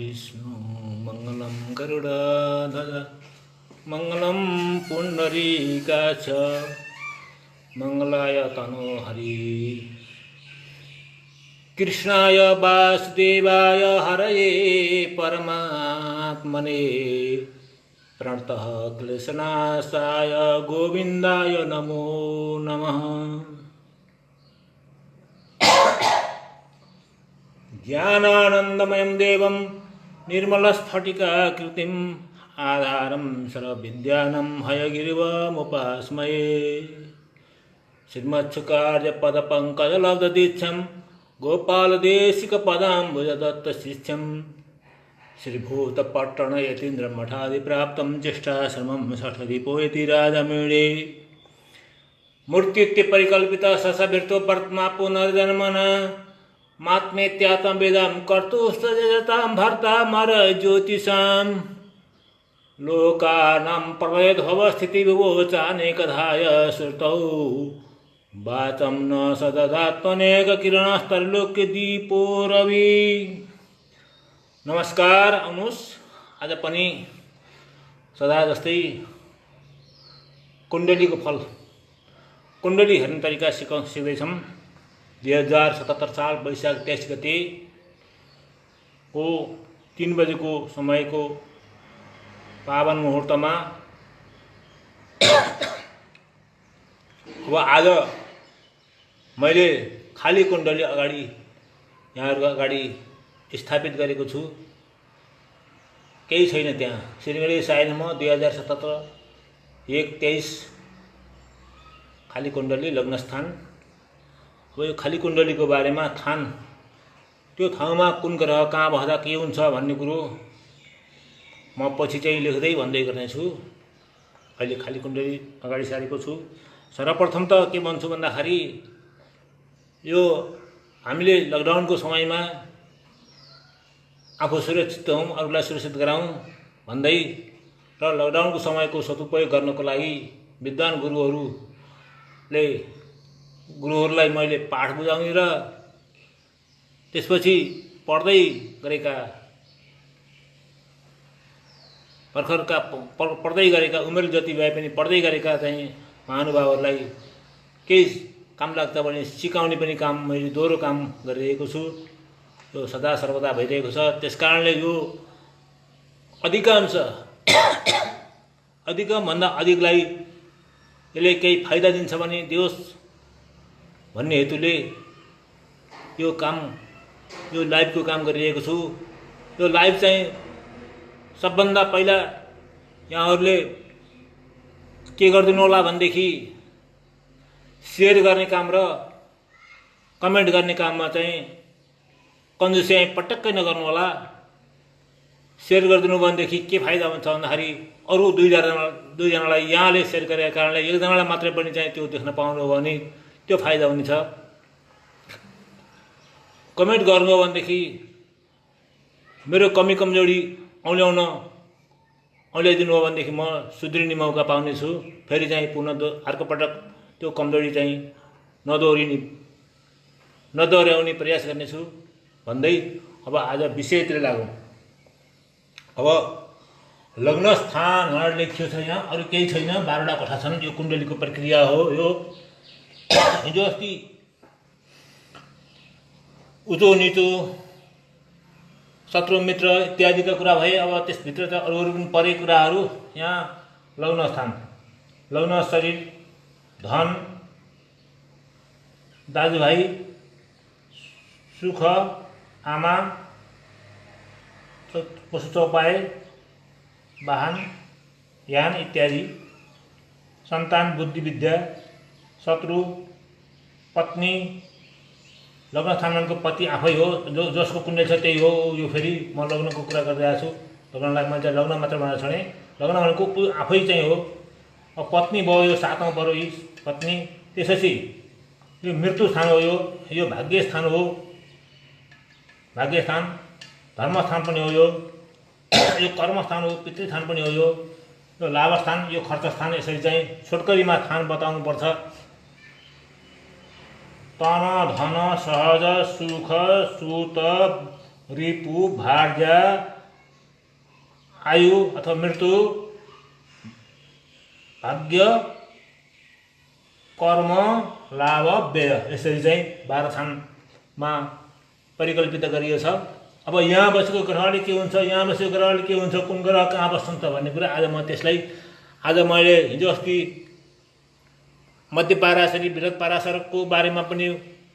विष्णु मंगलम गरुड़ध्वज मंगलम पुंडरीकाक्ष मंगलाय तनोहरि कृष्णाय वासुदेवाय हरये परमात्मने प्रणतः क्लेशनाशाय गोविंदाय नमो नमः। ज्ञानानंदमयं देवं निर्मलस्फटिकाकृतिम् आधारं सर्वविद्यानां हयगिरिवमुपास्महे। श्रीमच्छुकार्यपदपङ्कजलब्धदीक्षं गोपालदेशिकपदाम्बुजदत्तशिष्यं श्रीभूतपट्टणयतीन्द्रमठादिप्राप्तं ज्येष्ठाश्रमं षष्ठदीपोयति राजमीळे। मूर्त्युक्तिपरिकल्पितः ससविर्तो वर्त्मा पुनर्जन्मना मात्मेत्यात्म वेदां कर्तुस्तजतां भर्ता मर ज्योतिषां लोकानां प्रलयोद्भवस्थितिविमोचनेकधाय श्रुतौ वाचं न सददात्मनेककिरणस्तैलोक्यदीपो रवि। नमस्कार, आउनुहोस् आज पनि सदा जस्तै कुण्डलीको फल कुण्डली हेर्ने तरिका सिक्दैछौँ। 2077 साल वैशाख 23 गते को 3 बजेको समयको पावन मुहुर्तमा अब आज मैले खाली कुण्डली अगाडि यहाँहरुको अगाडि स्थापित गरेको छु। केही छैन त्यहाँ। श्रीगणेश सायनमा 2077 1-23 खाली कुण्डली लग्न स्थान। अब यो खाली कुण्डलीको बारेमा त्यो ठाउँमा कुन ग्रह कहाँ बस्दा के हुन्छ भन्ने कुरो म पछि चाहिँ लेख्दै भन्दै गर्नेछु। अहिले खाली कुण्डली अगाडि सारेको छु। सर्वप्रथम त के भन्छु भन्दाखेरि यो हामीले लकडाउनको समयमा आफू सुरक्षित हौं, अरूलाई सुरक्षित गराउँ भन्दै र लकडाउनको समयको सदुपयोग गर्नको लागि विद्वान गुरुहरूलाई मैले पाठ बुझाउने र त्यसपछि पढ्दै गरेका भर्खरका पढ्दै गरेका उमेर जति भए पनि पढ्दै गरेका चाहिँ महानुभावहरूलाई केही काम लाग्छ भने सिकाउने पनि काम मैले दोहोरो काम गरिरहेको छु। यो सदा सर्वदा भइरहेको छ। त्यसकारणले यो अधिकभन्दा अधिकलाई यसले केही फाइदा दिन्छ भने दियोस् भन्ने हेतुले यो लाइभको काम गरिरहेको छु। यो लाइभ चाहिँ सबभन्दा पहिला यहाँहरूले के गरिदिनु होला भनेदेखि शेयर गर्ने काम र कमेन्ट गर्ने काममा चाहिँ कन्जुसियाइ पटक्कै नगर्नु होला। शेयर गरिदिनु भनेदेखि के फाइदा हुन्छ भन्दाखेरि अरू दुईजनालाई यहाँले शेयर गरेका कारणले एकजनालाई मात्रै पनि चाहिँ त्यो देख्न पाउनु हो भने त्यो फाइदा हुनेछ। कमेन्ट गर्नु हो भनेदेखि मेरो कमी कमजोरी औल्याइदिनु हो भनेदेखि म सुध्रिने मौका पाउने छु। फेरि चाहिँ पुनः अर्को पटक त्यो कमजोरी चाहिँ नदोहोर्याउने प्रयास गर्नेछु भन्दै अब आज विषयतिर लागौँ। अब लग्न स्थान भनेर लेखिएको छ यहाँ, अरू केही छैन। 12वटा कोठा छन्। यो कुण्डलीको प्रक्रिया हो। यो हिजो अस्ति उचो निचो शत्रु मित्र इत्यादिका कुरा भए। अब त्यसभित्र त अरू पनि परे कुराहरू। यहाँ लग्न स्थान, लग्न शरीर, धन, दाजुभाइ, सुख, आमा, पशु चौपाए, वाहन, यान इत्यादि, सन्तान, बुद्धि विद्या, शत्रु, पत्नी। लग्न स्थानको पति आफै हो, जसको कुण्डली छ त्यही हो। यो फेरि म लग्नको कुरा गरिरहेको छु। लग्नलाई मैले लग्न मात्र भनेर छोडेँ। लग्न भनेको आफै चाहिँ हो। अब पत्नी भयो, यो 7औं पऱ्यो यी पत्नी। त्यसपछि यो मृत्यु स्थान हो। यो भाग्य स्थान हो। भाग्य स्थान, धर्म स्थान पनि हो। यो कर्म स्थान हो, पितृ स्थान पनि हो। यो लाभ स्थान, यो खर्च स्थान। यसरी चाहिँ छोटकरीमा स्थान बताउनु पर्छ। तन धन सहज सुख सुत रिपु भार्य आयु अथवा मृत्यु भाग्य कर्म लाभ व्यय यसरी चाहिँ 12 थानमा परिकल्पित गरिएको छ। अब यहाँ बसेको ग्रहले के हुन्छ, यहाँ बसेको ग्रहले के हुन्छ, कुन ग्रह कहाँ बस्छन् त भन्ने कुरा आज म त्यसलाई आज मैले हिजो अस्ति मध्य पाराशरी वृहत पाराशरको बारेमा पनि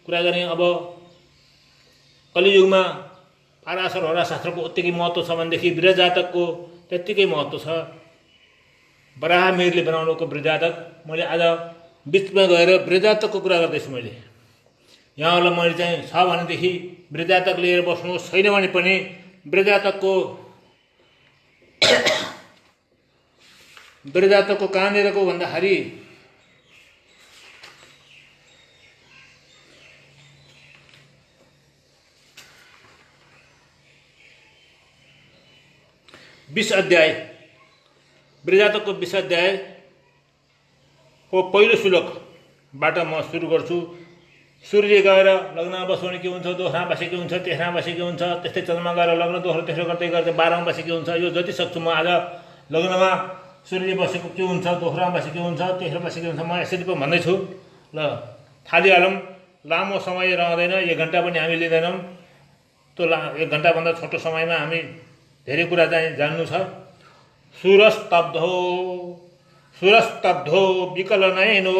कुरा गरेँ। अब कलियुगमा पाराशर होरा शास्त्रको उत्तिकै महत्त्व छ भनेदेखि वृहजातकको त्यत्तिकै महत्त्व छ। बराह मिहिरले बनाउनुको वृहजातक मैले आज बिचमा गएर वृहजातकको कुरा गर्दैछु। मैले यहाँहरूलाई मैले चाहिँ छ भनेदेखि वृहजातक लिएर बस्नुहोस्, छैन भने पनि वृहजातकको कहाँनिरको भन्दाखेरि बीस अध्याय वृहजातकको 20 अध्यायको पहिलो श्लोकबाट म सुरु गर्छु। सूर्य गएर लग्नमा बस्यो भने के हुन्छ, दोस्रोमा बसे के हुन्छ, तेस्रोमा बसे के हुन्छ, त्यस्तै चन्द्रमा गएर लग्न दोस्रो तेस्रो गर्दै गर्दै 12मा बसे के हुन्छ। यो जति सक्छु म आज लग्नमा सूर्य बसेको के हुन्छ, दोस्रोमा बसे के हुन्छ, तेस्रो बसे के हुन्छ, म यसरी पो भन्दैछु। ल थालिहालौँ। लामो समय रहँदैन, 1 घन्टा पनि हामी लिँदैनौँ। त्यो 1 घन्टाभन्दा छोटो समयमा हामी धेरै कुरा चाहिँ जान्नु छ। सुरस्तब्धो विकलनयनो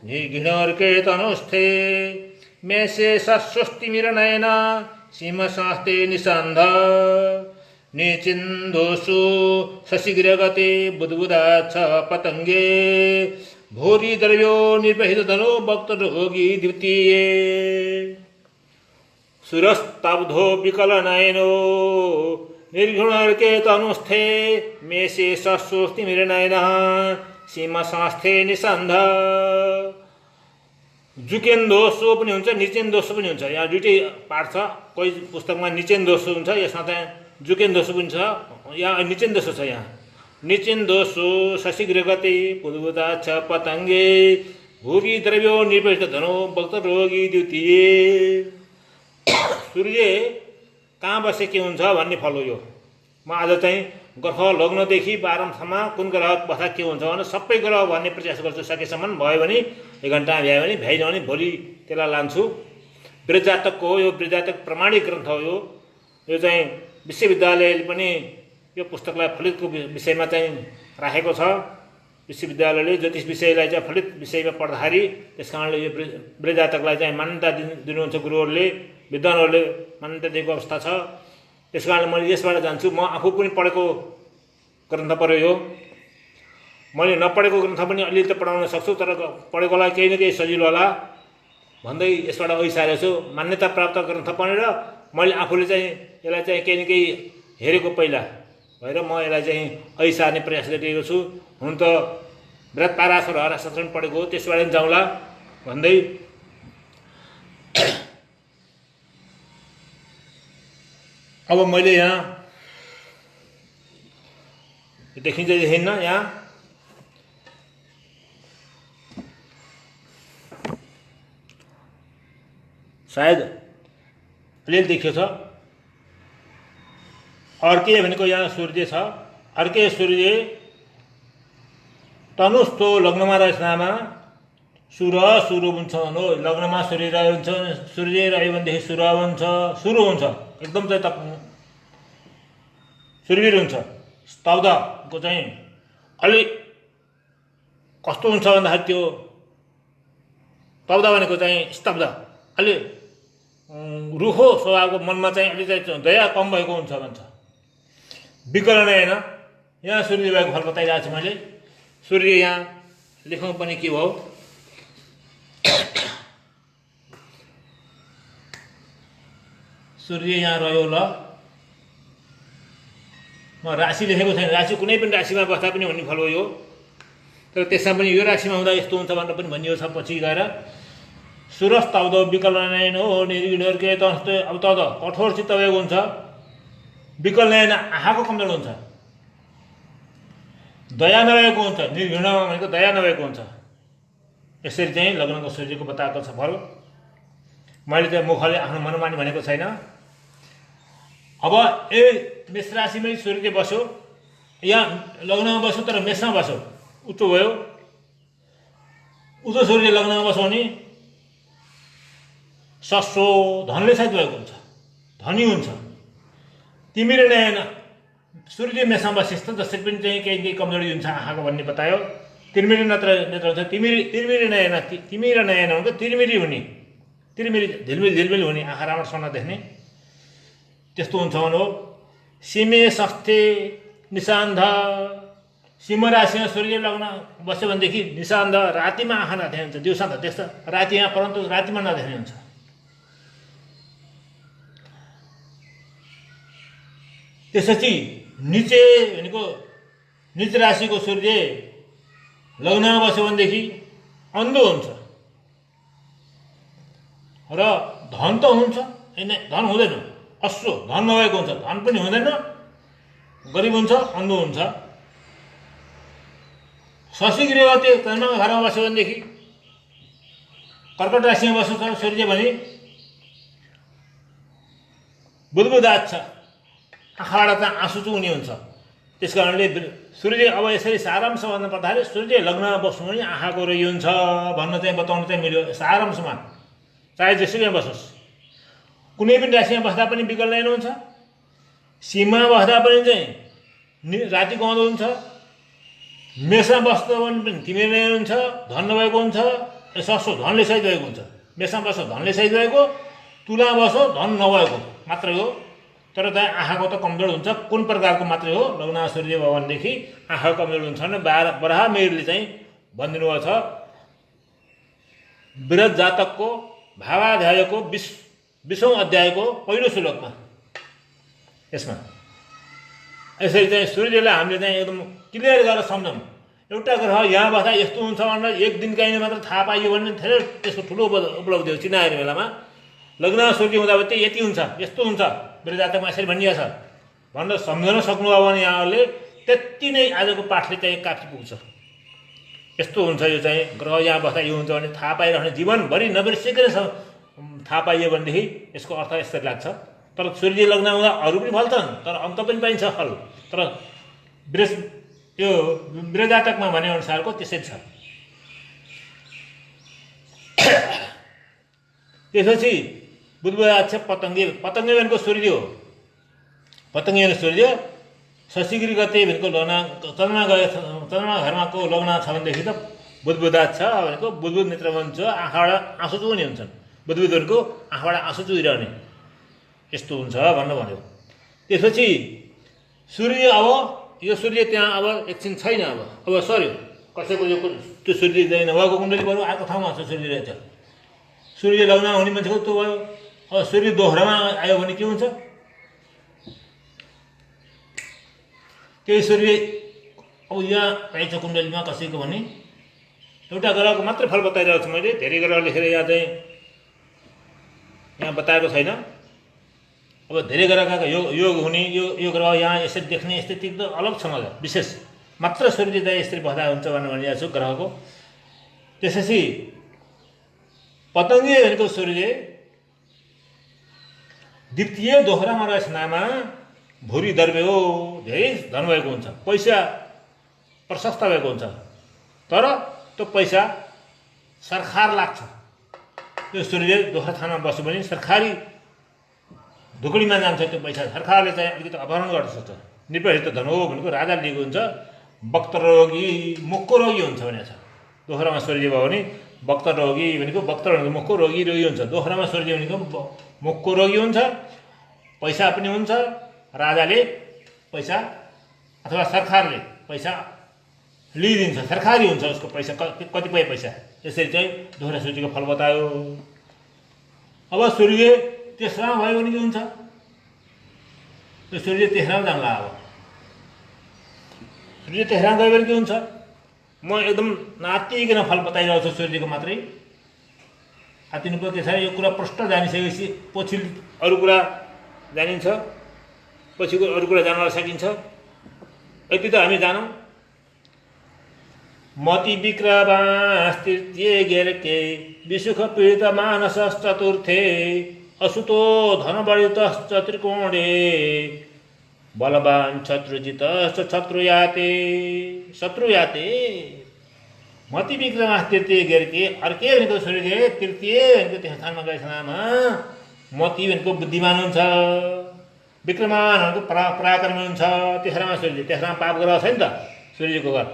निर्घृणर्के तनुस्थे मेषे स्वस्तिमिरनयन सिंहशास्ते निषान्ध निचिन्दोषु शशिगिरगते बुद्बुदाच्छ पतङ्गे भूरि द्रव्यो निर्वहित धनो भक्तरोगी द्वितीये। सुरस्तब्धो विकलनयनो निर्घृणर्के तनुस्थे मेषे स्वस्तिमिरनयनः सिंहशास्ते निषान्ध। जुकेन्दोषु पनि हुन्छ, निचेन्दोषु पनि हुन्छ। यहाँ दुइटै पाठ छ। कोही पुस्तकमा निचेन्दोषु हुन्छ, यसमा चाहिँ जुकेन्दोषु पनि छ। यहाँ निचेन्दोषु छ। यहाँ निचेन्दोषु शशिग्रगते बुद्बुदाच्छ पतङ्गे भूरि द्रव्यो निर्वहित धनो भक्तरोगी द्वितीये। सूर्य कहाँ बसे के हुन्छ भन्ने फल हो यो। म आज चाहिँ ग्रह लग्नदेखि 12मासम्म कुन ग्रह बस्दा के हुन्छ भने सबै ग्रह भन्ने प्रयास गर्छु। सकेसम्म भयो भने 1 घन्टा भ्यायो भने भ्याइन भने भोलि त्यसलाई लान्छु। वृहजातकको हो यो, वृहजातक प्रमाणिक ग्रन्थ हो यो। यो चाहिँ विश्वविद्यालयले पनि यो पुस्तकलाई फलितको विषयमा चाहिँ राखेको छ। विश्वविद्यालयले ज्योतिष विषयलाई चाहिँ फलित विषयमा पढ्दाखेरि त्यस कारणले यो वृहजातकलाई चाहिँ मान्यता दिनुहुन्छ। गुरुहरूले विद्वानहरूले मान्यता दिएको अवस्था छ। त्यस कारणले मैले यसबाट जान्छु। म आफू पनि पढेको ग्रन्थ पर्यो यो। मैले नपढेको ग्रन्थ पनि अलिअलि त पढाउन सक्छु, तर पढेकोलाई केही न केही सजिलो होला भन्दै यसबाट अघिसारेको छु। मान्यता प्राप्त ग्रन्थ पढेर मैले आफूले चाहिँ यसलाई चाहिँ केही न केही हेरेको पहिला भएर म यसलाई चाहिँ अघिसार्ने प्रयास गरिरहेको छु। हुन त वृहत पाराशर होरा शास्त्र पनि पढेको हो, त्यसबाट पनि जाउँला भन्दै अब मैले यहाँ देखिन्छ देखिन्न, यहाँ सायद अलिअलि देखियो छ। अर्के भनेको यहाँ सूर्य छ। अर्के सूर्य तनुस्थो लग्नमा रहेछनामा सुरु हुन्छ। लग्नमा सूर्य रह्यो भनेदेखि सुरु हुन्छ एकदम चाहिँ सुरवीर हुन्छ। स्तब्धको चाहिँ अलि कस्तो हुन्छ भन्दाखेरि त्यो स्तब्ध भनेको चाहिँ स्तब्ध अलि रुखो स्वभावको, मनमा चाहिँ अलि चाहिँ दया कम भएको हुन्छ भन्छ। विकलन होइन, यहाँ सूर्य भएको फल बताइरहेको छु मैले। सूर्य यहाँ लेखौँ पनि के हो, सूर्य यहाँ रह्यो। ल म राशि लेखेको छैन, राशि कुनै पनि राशिमा बस्दा पनि हुने फल हो यो। तर त्यसमा पनि यो राशिमा हुँदा यस्तो हुन्छ भनेर पनि भनियो छ पछि गएर। सुरस्तब्ध विकलनयन हो निर्घृणर्के तनुस्थे। अब त कठोर चित्त भएको हुन्छ, विकलनयन आँखाको कमजोर हुन्छ, दया नभएको हुन्छ। निर्घृण भनेको दया नभएको हुन्छ। यसरी चाहिँ लग्नको सूर्यको बताएको छ फल। मैले चाहिँ मुखले आफ्नो मनमानी भनेको छैन। अब ए मेष राशिमै सूर्य बस्यो, यहाँ लग्नमा बस्यो तर मेषमा बस्यो, उच्च भयो। उच्च सूर्य लग्नमा बस्यो भने सस्रो धनले सहित भएको हुन्छ, धनी हुन्छ। तिमीले नयाँ सूर्य मेषमा बसेस् त जसरी पनि चाहिँ केही कमजोरी हुन्छ आँखाको भन्ने बतायो। तिर्मिरी नेत्र हुन्छ, तिर्मिरी नयाँ तिमी र नयाँ नहुँदा तिर्मिरी हुने, तिर्मिरी झिलमिल हुने, आँखा राम्रोसँग नदेख्ने, त्यस्तो हुन्छ भने हो। सिमे सस्थे निशान्ध, सिंह राशिमा सूर्य लग्न बस्यो भनेदेखि निशान्ध, रातिमा आँखा नदेख्ने हुन्छ, दिउँसा त देख्छ, राति यहाँ परन्तु रातिमा नदेख्ने हुन्छ। त्यसपछि निचे भनेको निच राशिको सूर्य लग्नमा बस्यो भनेदेखि अन्धो हुन्छ र धन त हुन्छ, धन हुँदैन, अश्रु धन नभएको हुन्छ, धन पनि हुँदैन, गरिब हुन्छ, अन्धो हुन्छ। शशी गृहवती चन्द्रमा घरमा बस्यो भनेदेखि कर्कट राशिमा बस्छ सूर्य भने बुदबुदात छ, आँखाबाट त आँसु चुहुने हुन्छ। त्यस कारणले सूर्य अब यसरी सारांश भन्न पर्दाखेरि सूर्य लग्नमा बस्नु भने आँखाको रोगी हुन्छ भन्न चाहिँ बताउनु चाहिँ मिल्यो सारांशमा। चाहे जेसुकै बसोस्, कुनै पनि राशिमा बस्दा पनि विकल नयाँ हुन्छ, सिंहमा बस्दा पनि चाहिँ रातिको अन्धो हुन्छ, मेषमा बस्दा पनि तिमी नयाँ हुन्छ, धन नभएको हुन्छ, सस्तो धनले सहित भएको हुन्छ। मेषमा बस्छ धनले सहित भएको, तुलामा बस्छ धन नभएको मात्रै हो। तर त्यहाँ आँखाको त कमजोर हुन्छ, कुन प्रकारको मात्रै हो लग्नमा सूर्य भयो भनेदेखि आँखा कमजोर हुन्छ भने बराह मेरले चाहिँ भनिदिनु भएको छ। वृहत जातकको भावाध्यायको 20औं अध्यायको पहिलो श्लोकमा यसमा यसरी चाहिँ सूर्यलाई हामीले चाहिँ एकदम क्लियर गरेर सम्झौँ। एउटा ग्रह यहाँ बस्दा यस्तो हुन्छ भनेर एक दिन काहीँ मात्र थाहा पाइयो भने धेरै त्यसको ठुलो उपलब्धि हो। चिनाएर बेलामा लग्नमा सूर्य हुँदा चाहिँ यति हुन्छ, यस्तो हुन्छ, मेरो जातकमा यसरी भनिएको छ भनेर सम्झन सक्नुभयो भने यहाँहरूले त्यति नै आजको पाठले चाहिँ काफी पुग्छ। यस्तो हुन्छ, यो चाहिँ ग्रह यहाँ बस्दा यो हुन्छ भने थाहा पाइरहने जीवनभरि नबिर्सिकन थाहा पाइयो भनेदेखि यसको अर्थ यसरी लाग्छ। तर सूर्य लग्न हुँदा अरू पनि फल छन्, तर अन्त पनि पाइन्छ फल, तर यो वृहजातकमा भनेअनुसारको त्यसै छ। त्यसपछि बुधबार छ पतङ्गे, पतङ्गे भनेको सूर्य हो। पतङ्गे भनेको सूर्य शशिगिरी गते भनेको लग्न चन्द्रमा घरमाको लग्न छ भनेदेखि त बुधबुधात छ भनेको बुधबुध नेत्र भन्छ, आँखाबाट आँसु चुहुने हुन्छन्। बुधबुध भनेको आँखाबाट आँसु चुहिरहने यस्तो हुन्छ भन्नु भन्यो। त्यसपछि सूर्य अब यो सूर्य त्यहाँ अब एकछिन छैन, अब सर्यो कसैको यो त्यो सूर्य चाहिँ नभएको कुण्डली बरु अर्को ठाउँमा छ सूर्य रहेछ। सूर्य लग्न हुने मान्छेको त्यो भयो। अब सूर्य दोहोरामा आयो भने के हुन्छ? त्यही सूर्य अब यहाँ रहेछ कुण्डलीमा कसैको भने एउटा ग्रहको मात्रै फल बताइरहेको छु मैले, धेरै ग्रह लेखेर यहाँ चाहिँ यहाँ बताएको छैन। अब धेरै ग्रहका योग हुने यो ग्रह यहाँ यसरी देख्ने स्थिति त अलग छ, मलाई विशेष मात्र सूर्य चाहिँ यसरी बस्दा हुन्छ भनेर भनिरहेको छु ग्रहको। त्यसपछि पतङ्गे भनेको सूर्य द्वितीय दोहोरामा रहेछ नामा भुरी दर्बे हो, धेरै धन भएको हुन्छ, पैसा प्रशस्त भएको हुन्छ, तर त्यो पैसा सरकार लाग्छ। त्यो सूर्य दोस्रो थानमा बस्यो भने सरकारी ढुकुडीमा जान्छ त्यो पैसा, सरकारले चाहिँ अलिकति अपहरण गर्न सक्छ। निर्वाहित धन हो भनेको राजा लिएको हुन्छ। वक्त रोगी मुखको रोगी हुन्छ भनेको छ। दोहोरामा सूर्य भयो भने वक्त रोगी भनेको वक्त भनेको मुखको रोगी हुन्छ, दोहोरामा सूर्य भनेको मुखको रोगी हुन्छ, पैसा पनि हुन्छ, राजाले पैसा अथवा सरकारले पैसा लिइदिन्छ, सरकारी हुन्छ उसको पैसा, कतिपय पैसा। यसरी चाहिँ दोहोरा सूर्यको फल बतायो। अब सूर्य तेस्रोमा भयो भने के हुन्छ? त्यो सूर्य तेस्रोमा जान्ला। अब सूर्य तेस्रोमा गयो भने के हुन्छ? म एकदम नातिकन फल बताइरहेको छु सूर्यको मात्रै। हातिनुको के छ, यो कुरा प्रष्ट जानिसकेपछि पछि अरू कुरा जानिन्छ, पछिको अरू कुरा जान्न सकिन्छ। यति त हामी जानौँ। मति विक्रमास्तीर्थे गेर्के विसुख पीडित मानस चतुर्थे असुतो धनवर्जितश्च त्रिकोणे बलवान शत्रुजितश्च शत्रुयाते मति विक्रमास तृतीय गेरके अर्के भनेको सूर्य तृतीय भनेको त्यस स्थानमा गएसनामा मति भनेको बुद्धिमान हुन्छ, विक्रमान भनेको पराक्रमी हुन्छ। तेस्रामा सूर्य, तेस्रामा पाप ग्रह छ नि त सूर्यको घर।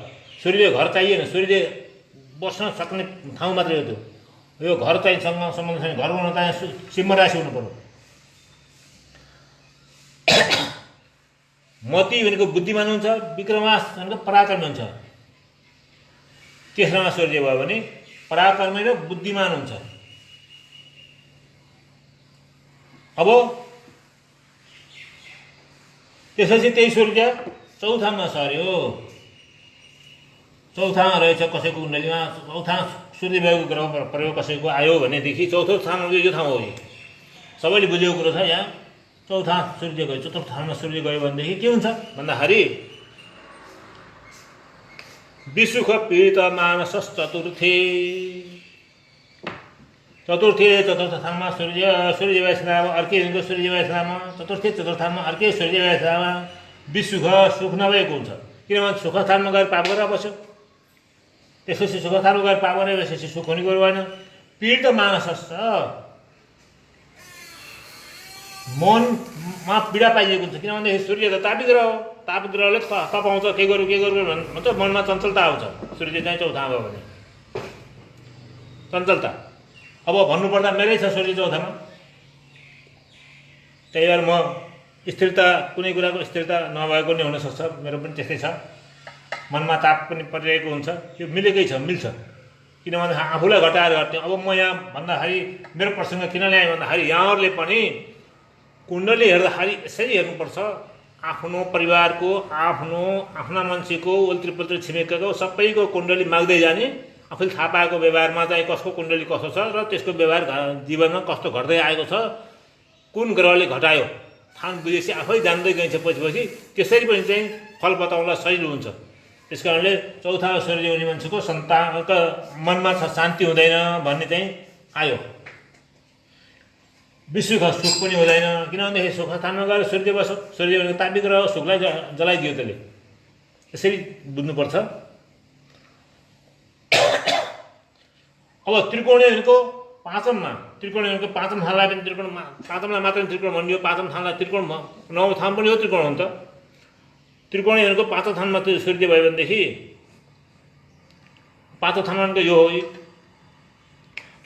सूर्यको घर चाहिएन, सूर्य बस्न सक्ने ठाउँ मात्रै हो त्यो। यो घर चाहिँ सम्बन्ध छैन। घर हुन चाहिँ सिंह राशि हुनु पर्यो। मति भनेको बुद्धिमान हुन्छ, विक्रमास भनेको पराक्रमी हुन्छ। तेस्रामा सूर्य भयो भने पराक्रमी र बुद्धिमान हुन्छ। अब त्यसपछि त्यही सूर्य चौथामा सर्यो। चौथामा रहेछ कसैको कुण्डलीमा, चौथा सूर्य भएको ग्रह प्रयोग कसैको आयो भनेदेखि चौथो स्थानमा यो ठाउँ हो। सबैले बुझेको कुरो छ। यहाँ चौथा सूर्य गयो, चतुर्थ स्थानमा सूर्य गयो भनेदेखि के हुन्छ भन्दाखेरि विसुख पीडित मानसस चतुर्थे चतुर्थ स्थानमा सूर्य वैष्णव अर्कै भनेको सूर्य वैष्णव, चतुर्थ स्थानमा अर्कै सूर्य वैष्णव। विसुख सुख नभएको हुन्छ, किनभने सुख स्थानमा गएर पाप गरेर बस्यो। त्यसपछि सुख स्थानमा गएर पाप गरेर बसेपछि सुख हुने कुरो भएन। पीडित मानसस मनमा पीडा पाइएको हुन्छ, किनभनेदेखि सूर्य त तापित ग्रह हो। तापित ग्रहले तपाउँछ, के गरौँ भन्छ, मनमा चञ्चलता आउँछ। सूर्य चाहिँ चौथामा भयो भने चञ्चलता। अब भन्नुपर्दा मेरै छ सूर्य चौथामा, त्यही भएर म स्थिरता, कुनै कुराको स्थिरता नभएको नै हुनसक्छ। मेरो पनि त्यस्तै छ, मनमा ताप पनि परिरहेको हुन्छ। त्यो मिलेकै छ, मिल्छ। किनभने आफूलाई घटाएर गर्ने। अब म यहाँ भन्दाखेरि मेरो प्रसङ्ग किन ल्याएँ भन्दाखेरि यहाँहरूले पनि कुण्डली हेर्दाखेरि यसरी हेर्नुपर्छ। आफ्नो परिवारको, आफ्ना मान्छेको, ओल्त्री छिमेकीको सबैको कुण्डली माग्दै जाने। आफूले थाहा पाएको व्यवहारमा चाहिँ कसको कुण्डली कस्तो छ र त्यसको व्यवहार जीवनमा कस्तो घट्दै आएको छ, कुन ग्रहले घटायो थाहा बुझेपछि आफै जान्दै गइन्छ पछि त्यसरी पनि चाहिँ फल बताउनलाई सजिलो हुन्छ। त्यस कारणले चौथा सूर्य हुने मान्छेको सन्तानको मनमा शान्ति हुँदैन भन्ने चाहिँ आयो। विश्वको सुख पनि हुँदैन, किनभनेदेखि सुख स्थानमा गएर सूर्य बस्यो। सूर्य भनेको तापित ग्रह, सुखलाई जलाइदियो त्यसले। त्यसरी बुझ्नुपर्छ। अब त्रिकोणीय भनेको पाँचममा, त्रिकोणीय भनेको पाँचम थानलाई पनि त्रिकोणमा, पाँचमलाई मात्र त्रिकोण भनियो। पाँचम थानलाई त्रिकोण, नवौँ थान पनि हो त्रिकोण हो नि त। त्रिकोणीय भनेको पाँचौँ थानमा सूर्य भयो भनेदेखि पाँचौँ थान भनेको यो हो।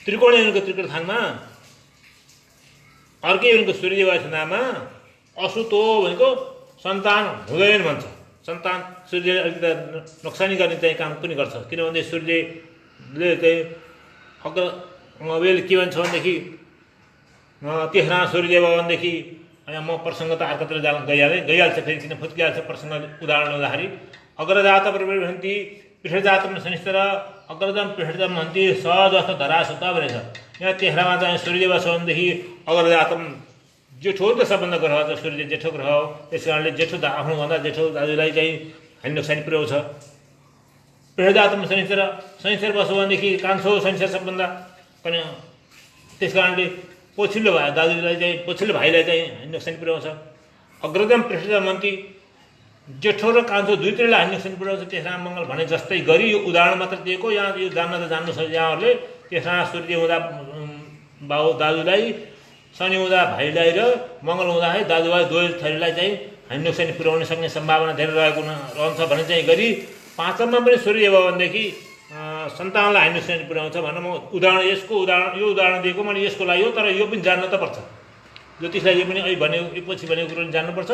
त्रिकोणीय भनेको त्रिकोण थानमा अर्कै भनेको सूर्य वासनामा असुतो भनेको सन्तान हुँदैन भन्छ। सन्तान सूर्य अलिकति नोक्सानी गर्ने चाहिँ काम पनि गर्छ, किनभने सूर्यले चाहिँ के भन्छ भनेदेखि तेस्रा सूर्य भयो भनेदेखि यहाँ म प्रसङ्ग त अर्कोतिर गइहाल्छ फेरि, किन फुत्किहाल्छ प्रसङ्ग उदाहरण हुँदाखेरि। अग्रजात प्रवृत्ति पृष्ठजातम शनिश्चर अग्रजम पृष्ठजम भन्ती सहज जस्तो धरासुत भनेछ। यहाँ तेस्रामा चाहिँ सूर्य बस्यो भनेदेखि अग्रजातम जेठो हो नि त, सबभन्दा ग्रह त सूर्य जेठो ग्रह हो। त्यस कारणले जेठो आफ्नोभन्दा जेठो दाजुलाई चाहिँ हानि नोक्सानी पुर्याउँछ। पृष्ठजातम शनिश्चर बस्यो भनेदेखि कान्छो शनिश्चर सबभन्दा पनि, त्यस कारणले पछिल्लो दाजुलाई चाहिँ पछिल्लो भाइलाई चाहिँ हानि नोक्सानी पुर्याउँछ। अग्रजम पृष्ठजम भन्ती जेठो र कान्छो दुईटैलाई हानि नोक्सानी पुर्याउँछ। त्यसमा मङ्गल भने जस्तै गरी यो उदाहरण मात्र दिएको। यहाँ यो जान्न त जान्नुहोस् यहाँहरूले। त्यसमा सूर्य हुँदा बाउ दाजुलाई, शनि हुँदा भाइलाई र मङ्गल हुँदाखेरि दाजुभाइ दुवै थरीलाई चाहिँ हानि नोक्सानी पुर्याउन सक्ने सम्भावना धेरै रहन्छ भने चाहिँ गरी पाँचममा पनि सूर्य भयो भनेदेखि सन्तानलाई हानि नोक्सानी पुर्याउँछ भनौँ। म यो उदाहरण दिएको मैले यसको लागि हो, तर यो पनि जान्न त पर्छ। ज्योतिषलाई यो पनि अहिले भनेको पछि भनेको कुरो जान्नुपर्छ।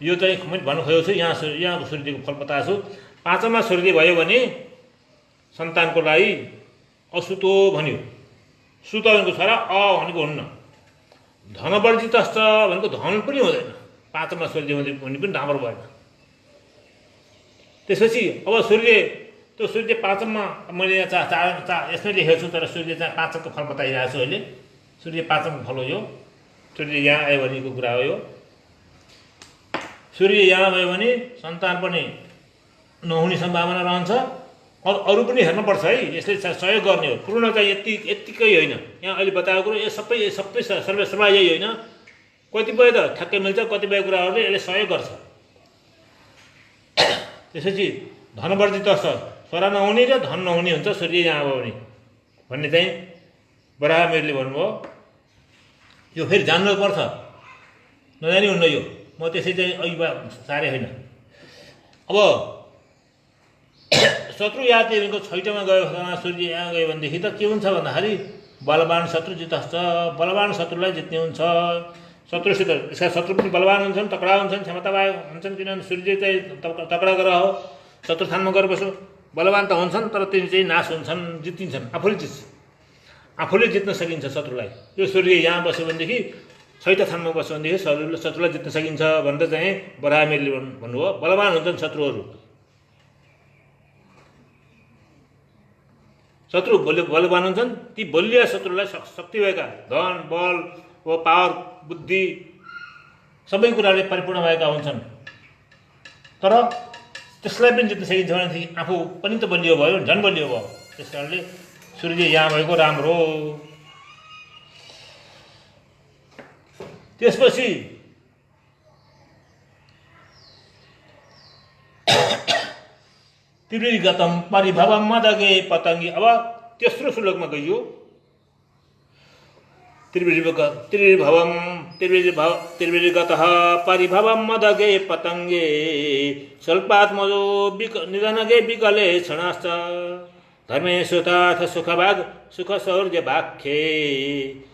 यो चाहिँ मैले भन्नु खोजेको छु। यहाँको सूर्यको फल बताएको छु। पाँचममा सूर्य भयो भने सन्तानको लागि असुतो भन्यो। सुत भनेको छोरा, भनेको हुन्न। धनवर्जित भनेको धन पनि हुँदैन। पाँचममा सूर्य भने पनि राम्रो भएन। त्यसपछि अब त्यो सूर्य पाँचममा मैले यहाँ यसमै लेखेको छु, तर सूर्य चाहिँ पाँचमको फल बताइरहेको छु अहिले। सूर्य पाँचमको फल हो यो। सूर्य यहाँ आयो भनेको कुरा हो यो। सूर्य यहाँ भयो भने सन्तान पनि नहुने सम्भावना रहन्छ। अरू पनि हेर्नुपर्छ है, यसले सहयोग गर्ने हो। पूर्ण चाहिँ यत्तिकै होइन, यहाँ अहिले बताएको कुरो यो सबै सर्वसर्वा यही होइन। कतिपय त ठ्याक्कै मिल्छ, कतिपय कुराहरूले यसले सहयोग गर्छ। त्यसपछि धनवर्जित छोरा नहुने र धन नहुने हुन्छ सूर्य यहाँ अब भने भन्ने चाहिँ बराहमिरले भन्नुभयो। यो फेरि जान्नुपर्छ, नजानी हुन्न यो। म त्यसै चाहिँ अघि साह्रै होइन। अब शत्रु यातिहरूको छैटौँमा गयो सूर्य यहाँ गयो भनेदेखि त के हुन्छ भन्दाखेरि बलवान शत्रु जितस्छ, बलवान शत्रुलाई जित्ने हुन्छ। शत्रुसित यसका शत्रु पनि बलवान हुन्छन्, तकडा हुन्छन्, क्षमतावान हुन्छन्, किनभने सूर्य चाहिँ तकडा ग्रह हो। शत्रु स्थानमा गएर बस्यो, बलवान त हुन्छन् तर तिनी चाहिँ नाश हुन्छन्, जितिन्छन्, आफूले जित्न सकिन्छ शत्रुलाई। यो सूर्य यहाँ बस्यो भनेदेखि छैठ स्थानमा बस्यो भनेदेखि शत्रुलाई जित्न सकिन्छ भनेर चाहिँ बराहमिरले भन्नुभयो। बलवान हुन्छन् शत्रुहरू, शत्रु बलवान हुन्छन्। ती बलिया शत्रुलाई शक्ति भएका धन बल वा पावर बुद्धि सबै कुराले परिपूर्ण भएका हुन्छन्। तर त्यसलाई पनि जित्न सकिन्छ भनेदेखि आफू पनि त बलियो भयो, झन् बलियो भयो। त्यस कारणले सूर्य यहाँ भएको राम्रो। त्यसपछि त्रिविगतम परिभवम मदगे पतङ्गी। अब तेस्रो श्लोकमा गइयो। त्रिविगतः परिभवम मदगे पतङ्गे स्वल्पात्मजो निधनगे विकले क्षणश्च धर्मे सुताथ सुखभाग सुख शौर्य भाख्ये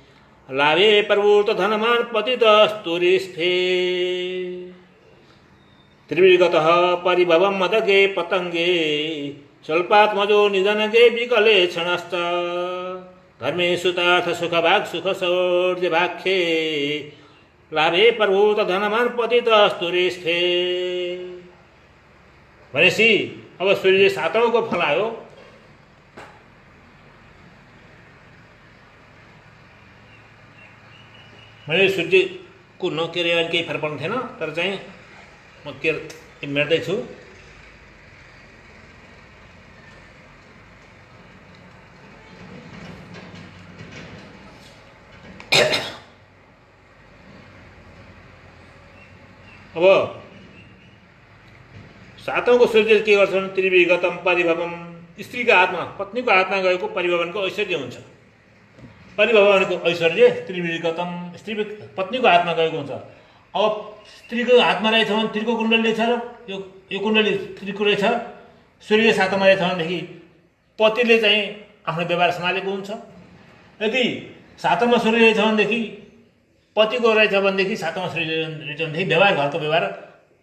लाभे प्रवृत्त धनमान पतितस्तुरिस्फे। त्रिविगतः परिभवम मदगे पतङ्गे स्वल्पात्मजो निधनगे विकले क्षणश्च धर्मे सुताथ सुखभाग सुख शौर्य भाख्ये लाभे प्रभूत धनमान पतितस्तुरिस्फे। भनेपछि अब सूर्य सातौँको फल आयो। मैले सूर्यको नकेरे केही फरक पर्ने थिएन, तर चाहिँ म मेट्दैछु। अब सातौँको सूर्य के गर्छ भने त्रिविगतम परिभवम, स्त्रीको हातमा पत्नीको हातमा गएको परिभवनको ऐश्वर्य हुन्छ। परिभवनको ऐश्वर्य त्रिविगतम स्त्री पत्नीको हातमा गएको हुन्छ। अब स्त्रीको हातमा रहेछ भने स्त्रीको कुण्डली छ र यो कुण्डली स्त्रीको रहेछ। सूर्य सातौँमा रहेछ भनेदेखि पतिले चाहिँ आफ्नो व्यवहार सम्हालेको हुन्छ। यदि सातौँमा सूर्य रहेछ भनेदेखि पतिको रहेछ भनेदेखि सातौँमा सूर्य रहेछ भनेदेखि व्यवहार घरको व्यवहार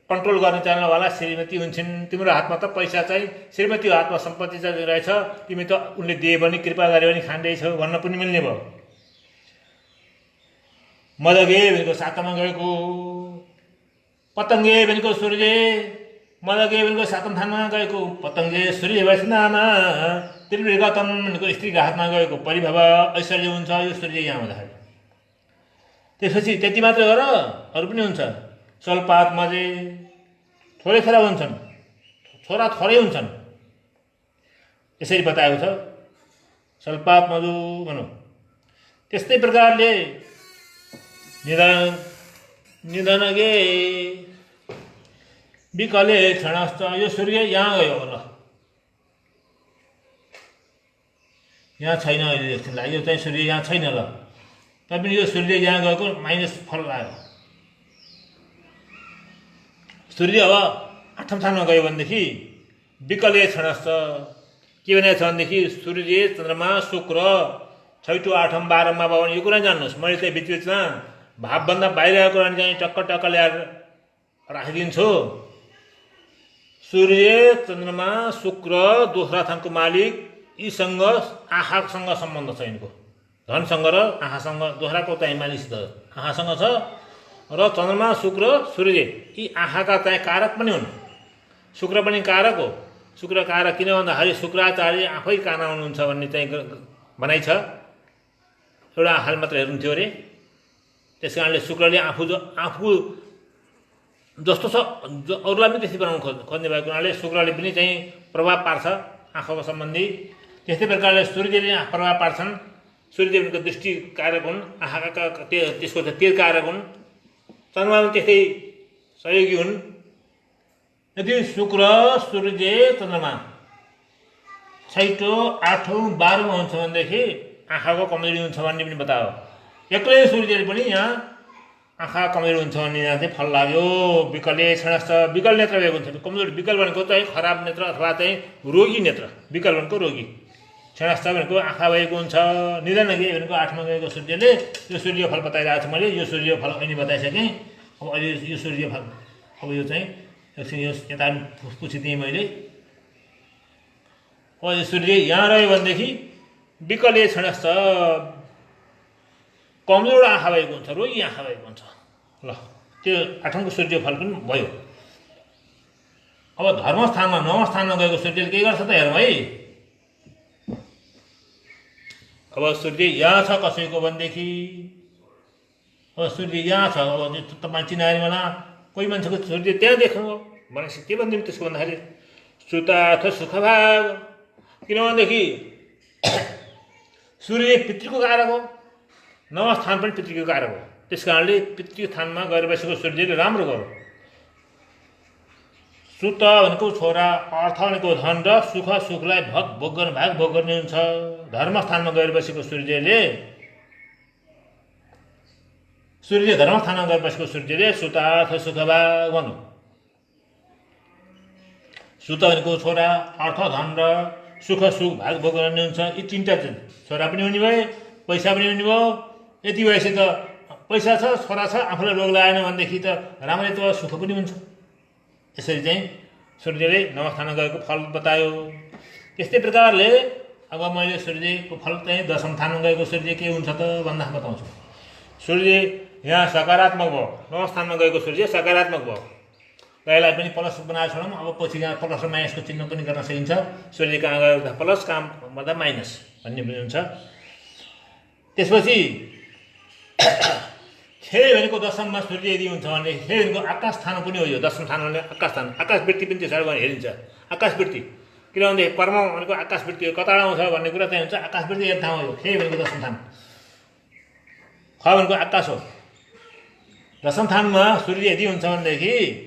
कन्ट्रोल गर्न चाहनेवाला श्रीमती हुन्छन्। तिम्रो हातमा त पैसा चाहिँ श्रीमतीको हातमा सम्पत्ति चाहिँ रहेछ, तिमी त उनले दिए भने कृपा गरे भने खाँदैछौ भन्न पनि मिल्ने भयो। मदगे भनेको सातौँमा गएको, पतङ्गे भनेको सूर्य, मदगे भनेको सातौँ थानमा गएको पतङ्गे सूर्य वैष्णवमा त्रिविगतम भनेको स्त्रीको हातमा गएको परिभव ऐश्वर्य हुन्छ यो सूर्य यहाँ हुँदाखेरि। त्यसपछि त्यति मात्र गर, अरू पनि हुन्छ। स्वल्पात्मजे थोरै छोरा हुन्छन्, छोरा थोरै हुन्छन्, यसरी बताएको छ। स्वल्पात्मजो भनौँ। त्यस्तै प्रकारले निधनगे विकले क्षणस्थ, यो सूर्य यहाँ गयो ल, यहाँ छैन अहिले एकछिनलाई, यो चाहिँ सूर्य यहाँ छैन ल। तैपनि यो सूर्य यहाँ गएको माइनस फल आयो। सूर्य अब आठौँ स्थानमा गयो भनेदेखि विकले क्षणस्थ के भनेको छ भनेदेखि सूर्य चन्द्रमा शुक्र छैटौँ आठौँ बाह्रमा भयो भने यो कुरा जान्नुहोस्। मैले चाहिँ बिचबिचमा भावभन्दा बाहिरको कुरा चाहिँ टक्क ल्याएर राखिदिन्छु। सूर्य चन्द्रमा शुक्र दोस्रा थानको मालिक यीसँग आँखासँग सम्बन्ध छ। यिनको धनसँग र आँखासँग दोस्राको चाहिँ मालिकसित आँखासँग छ र चन्द्रमा शुक्र सूर्य यी आँखाका चाहिँ कारक पनि हुन्। शुक्र पनि कारक हो। शुक्र कारक किन भन्दाखेरि शुक्राचार्य आफै काना हुनुहुन्छ भन्ने चाहिँ भनाइ छ। एउटा आँखाले मात्र हेर्नुहुन्थ्यो अरे। त्यस कारणले शुक्रले आफू जस्तो छ अरूलाई पनि त्यसै बनाउनु खोज्ने भएको हुनाले शुक्रले पनि चाहिँ प्रभाव पार्छ आँखाको सम्बन्धी। त्यस्तै प्रकारले सूर्यले प्रभाव पार्छन्। सूर्यदेवको दृष्टि कारक हुन्, आँखाका त्यसको त तेज कारक हुन्। चन्द्रमा पनि त्यस्तै सहयोगी हुन्। यदि शुक्र सूर्य चन्द्रमा छैटौँ 8औँ 12औँ हुन्छ भनेदेखि आँखाको कमजोरी हुन्छ भन्ने पनि बतायो। एक्लै सूर्यले पनि यहाँ आँखा कमजोरी हुन्छ भन्ने यहाँ चाहिँ फल लाग्यो। विकलले क्षणस्थ विकल नेत्र भएको हुन्छ। कमजोरी विकल भनेको चाहिँ खराब नेत्र अथवा चाहिँ रोगी नेत्र। विकल भनेको रोगी, क्षणस्थ भनेको आँखा भएको हुन्छ। निधन गए भनेको 8मा गएको सूर्यले यो सूर्य फल बताइरहेको छु मैले। यो सूर्य फल अहिले बताइसकेँ। अब अहिले यो सूर्य फल अब यो चाहिँ एकछिन यो यता पुछिदिएँ मैले। अब यो सूर्य यहाँ रह्यो भनेदेखि विकलले क्षणस्थ कमजोर आँखा भएको हुन्छ, रोगी आँखा भएको हुन्छ। ल त्यो 8औँको सूर्य फल पनि भयो। अब धर्मस्थानमा 9औँ स्थानमा गएको सूर्यले के गर्छ त हेरौँ है। अब सूर्य यहाँ छ कसैको भनेदेखि, अब सूर्य यहाँ छ। अब तपाईँ चिनाएर मलाई कोही मान्छेको सूर्य त्यहाँ देख्नु भनेपछि के भनिदिनु त्यसको भन्दाखेरि सुताथ सुखभाग। किनभनेदेखि सूर्य पितृको कारक हो, 9औँ स्थान पनि पितृको कारक हो। त्यस कारणले पितृ स्थानमा गएर बसेको सूर्यले राम्रो गर्यो। सुत भनेको छोरा, अर्थ भनेको धन र सुख, सुखलाई भोग गर्ने भाग भोग गर्ने हुन्छ। धर्मस्थानमा गएर बसेको सूर्यले धर्मस्थानमा गएर बसेको सूर्यले सुतार्थ सुखभाग भन्नु। सुत भनेको छोरा, अर्थ धन र सुख सुख भाग भोग गर्ने हुन्छ। यी तीनटा चाहिँ छोरा पनि हुने भए, पैसा पनि हुने भयो। यति भएपछि त पैसा छ, छोरा छ, आफूलाई रोग लागेन भनेदेखि त राम्रै त सुख पनि हुन्छ। यसरी चाहिँ सूर्यले 9औँ स्थानमा गएको फल बतायो। त्यस्तै प्रकारले अब मैले सूर्यको फल चाहिँ 10औँ स्थानमा गएको सूर्य के हुन्छ त भन्दा बताउँछु। सूर्य यहाँ सकारात्मक भयो, 9औँ स्थानमा गएको सूर्य सकारात्मक भयो। यसलाई पनि प्लस बनाएर छोडौँ। अब पछि यहाँ प्लस र माइनसको चिन्ह पनि गर्न सकिन्छ। सूर्य कहाँ गयो त प्लस, काम गर्दा माइनस भन्ने पनि हुन्छ। त्यसपछि खेल भनेको 10ममा सूर्य यदि हुन्छ भने खेल भनेको आकाश स्थान पनि हो। यो 10औँ स्थान भने आकाश स्थान, आकाशवृत्ति पनि त्यसरी हेरिन्छ। आकाशवृत्ति किनभने कर्म भनेको आकाशवृत्ति हो, कता आउँछ भन्ने कुरा चाहिँ हुन्छ। आकाशवृत्ति एक ठाउँ हो। खे भनेको 10औँ स्थान, ख भनेको आकाश हो। 10औँ स्थानमा सूर्य यदि हुन्छ भनेदेखि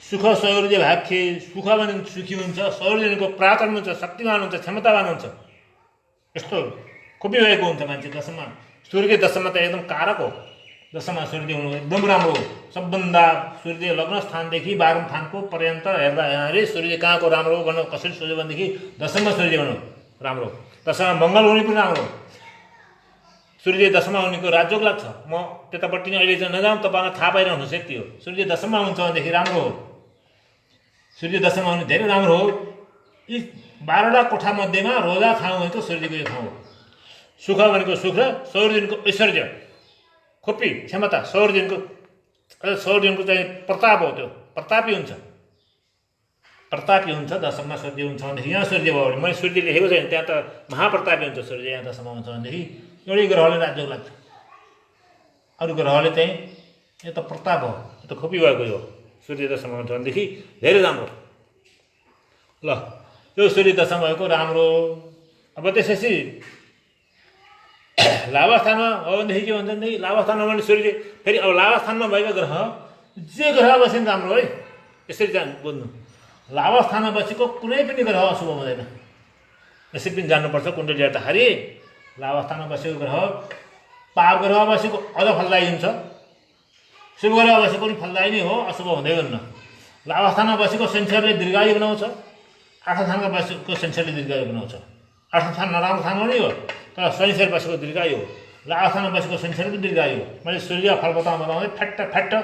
सुख सौर्य भाग खे। सुख भनेको सुखी हुन्छ, सौर्य भनेको पराक्रम हुन्छ, शक्तिमान हुन्छ, क्षमतावान हुन्छ। यस्तो खुबी भएको हुन्छ मान्छे 10ममा। सूर्य 10ममा त एकदम कारक हो। 10ममा सूर्य हुनु एकदम राम्रो हो। सबभन्दा सूर्य लग्न स्थानदेखि 12औँ स्थानको पर्यन्त हेर्दा यहाँले सूर्य कहाँको राम्रो हो भन्नु कसरी सोच्यो भनेदेखि 10ममा सूर्य हुनु राम्रो। 10ममा मङ्गल हुने पनि राम्रो। सूर्य 10ममा हुनेको राजयोग लाग्छ। म त्यतापट्टि नै अहिले चाहिँ नजाउँ, तपाईँलाई थाहा पाइरहनुहोस् यति हो। सूर्य 10ममा हुन्छ भनेदेखि राम्रो हो। सूर्य 10ममा हुने धेरै राम्रो हो। यी 12वटा कोठा मध्येमा रोजा ठाउँ भनेको सूर्यको यो ठाउँ हो। सुख भनेको सुख र सौर्यको ऐश्वर्य, खोपी, क्षमता। सौर्यको चाहिँ प्रताप हो। त्यो प्रतापी हुन्छ, प्रतापी हुन्छ। 10ममा सूर्य हुन्छ भनेदेखि यहाँ सूर्य भयो भने मैले सूर्य लेखेको छैन, त्यहाँ त महाप्रतापी हुन्छ सूर्य। यहाँ 10ममा हुन्छ भनेदेखि एउटै ग्रहले राज्य लाग्छ। अरू ग्रहले चाहिँ यो त प्रताप हो, यो त खोपी भएको यो। सूर्य 10ममा हुन्छ भनेदेखि धेरै राम्रो। ल यो सूर्य 10ममा भएको राम्रो। अब त्यसपछि लाभस्थानमा हो भनेदेखि के भन्छ भनेदेखि लाभस्थानमा भने सूर्य फेरि अब लाभस्थानमा भएको ग्रह जे ग्रह बसे राम्रो है। यसरी जान बुझ्नु, लाभस्थानमा बसेको कुनै पनि ग्रह अशुभ हुँदैन। यसरी पनि जान्नुपर्छ कुण्डली हेर्दाखेरि। लाभस्थानमा बसेको ग्रह पाप ग्रह बसेको अझ फलदायी हुन्छ, शुभ ग्रह बसेको पनि फलदायी नै हो, अशुभ हुँदै हुन्न। लाभस्थानमा बसेको शनिश्चरले दीर्घायु बनाउँछ, 8औँ स्थानमा बसेको शनिश्चरले दीर्घायु बनाउँछ। 8औँ स्थान नराम्रो स्थान हो नि हो, तर शनिश्चर बसेको दीर्घायु हो। लाभस्थानमा बसेको शनिश्चर पनि दीर्घायु हो। मैले सूर्य फल बताउँदै फ्याट्ट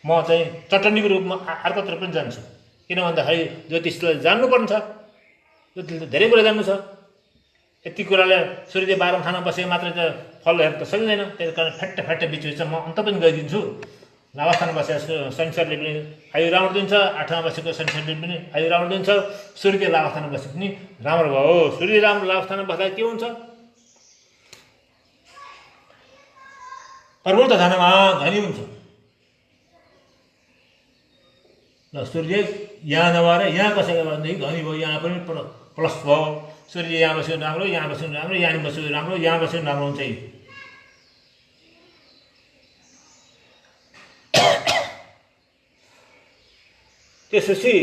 म चाहिँ चटनीको रूपमा अर्कोतिर पनि जान्छु। किन भन्दाखेरि ज्योतिषलाई जान्नुपर्ने छ, ज्योतिषले धेरै कुरा जान्नु छ। यति कुराले सूर्य 12औँ स्थानमा बसेको मात्रै त फल हेर्न त सकिँदैन। त्यस कारण फ्याट्ट बिच म अन्त पनि गइदिन्छु। लाभस्थानमा बसेको शनिश्चरले पनि आयु राम्रो दिन्छ, 8मा बसेको शनिश्चरले पनि आयु राम्रो दिन्छ। सूर्य लाभस्थानमा बसे पनि राम्रो भयो। सूर्य राम्रो लाभस्थानमा बस्दा के हुन्छ? प्रबुद्ध धनमा धनी हुन्छ। ल सूर्य यहाँ नभएर यहाँ कसैको भनेदेखि धनी भयो, यहाँ पनि प्लस भयो। सूर्य यहाँ बस्यो राम्रो, यहाँ बस्यो राम्रो, यहाँ बस्यो राम्रो, यहाँ बस्यो राम्रो हुन्छ। त्यसपछि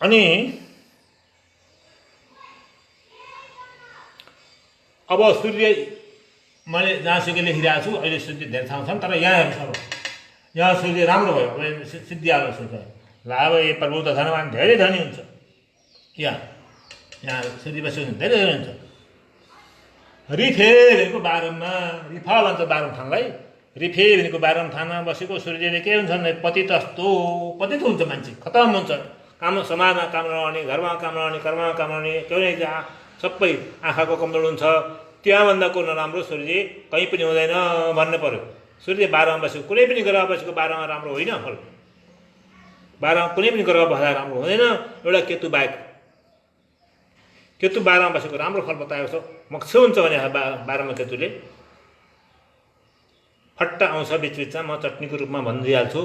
अनि अब सूर्य मैले जहाँसुकै लेखिरहेको छु, अहिले सूर्य धेरै ठाउँ छन्, तर यहाँ हेर्नुहोस्, अब यहाँ सूर्य राम्रो भयो, अब सिद्धिहाल्यो सूर्य ल। अब यो प्रभुत्व धनवान धेरै धनी हुन्छ। यहाँ सूर्य बस्यो भने धेरै धनी हुन्छ। रिफे भनेको बाह्रमा, रिफा भन्छ बाह्रौँ ठाउँलाई। रिफे भनेको बाह्रौँ ठाउँमा बसेको सूर्यले के हुन्छ भने पतित हुन्छ मान्छे, खतम हुन्छ। काम समाजमा काम नगर्ने, घरमा काम नगर्ने, कर्ममा काम नगर्ने, केही जहाँ सबै आँखाको कमजोर हुन्छ। त्यहाँभन्दा को नराम्रो सूर्य कहीँ पनि हुँदैन भन्नु पर्यो। सूर्य बाह्रमा बसेको, कुनै पनि ग्रह बसेको बाह्रमा राम्रो होइन। फल बाह्रमा कुनै पनि ग्रह बस्दा राम्रो हुँदैन, एउटा केतु बाहेक। केतु बाह्रमा बसेको राम्रो फल बताएको छ। मक्सु हुन्छ भने बाह्रमा केतुले फट्टा आउँछ बिचबिचमा, म चटनीको रूपमा भनिदिइहाल्छु।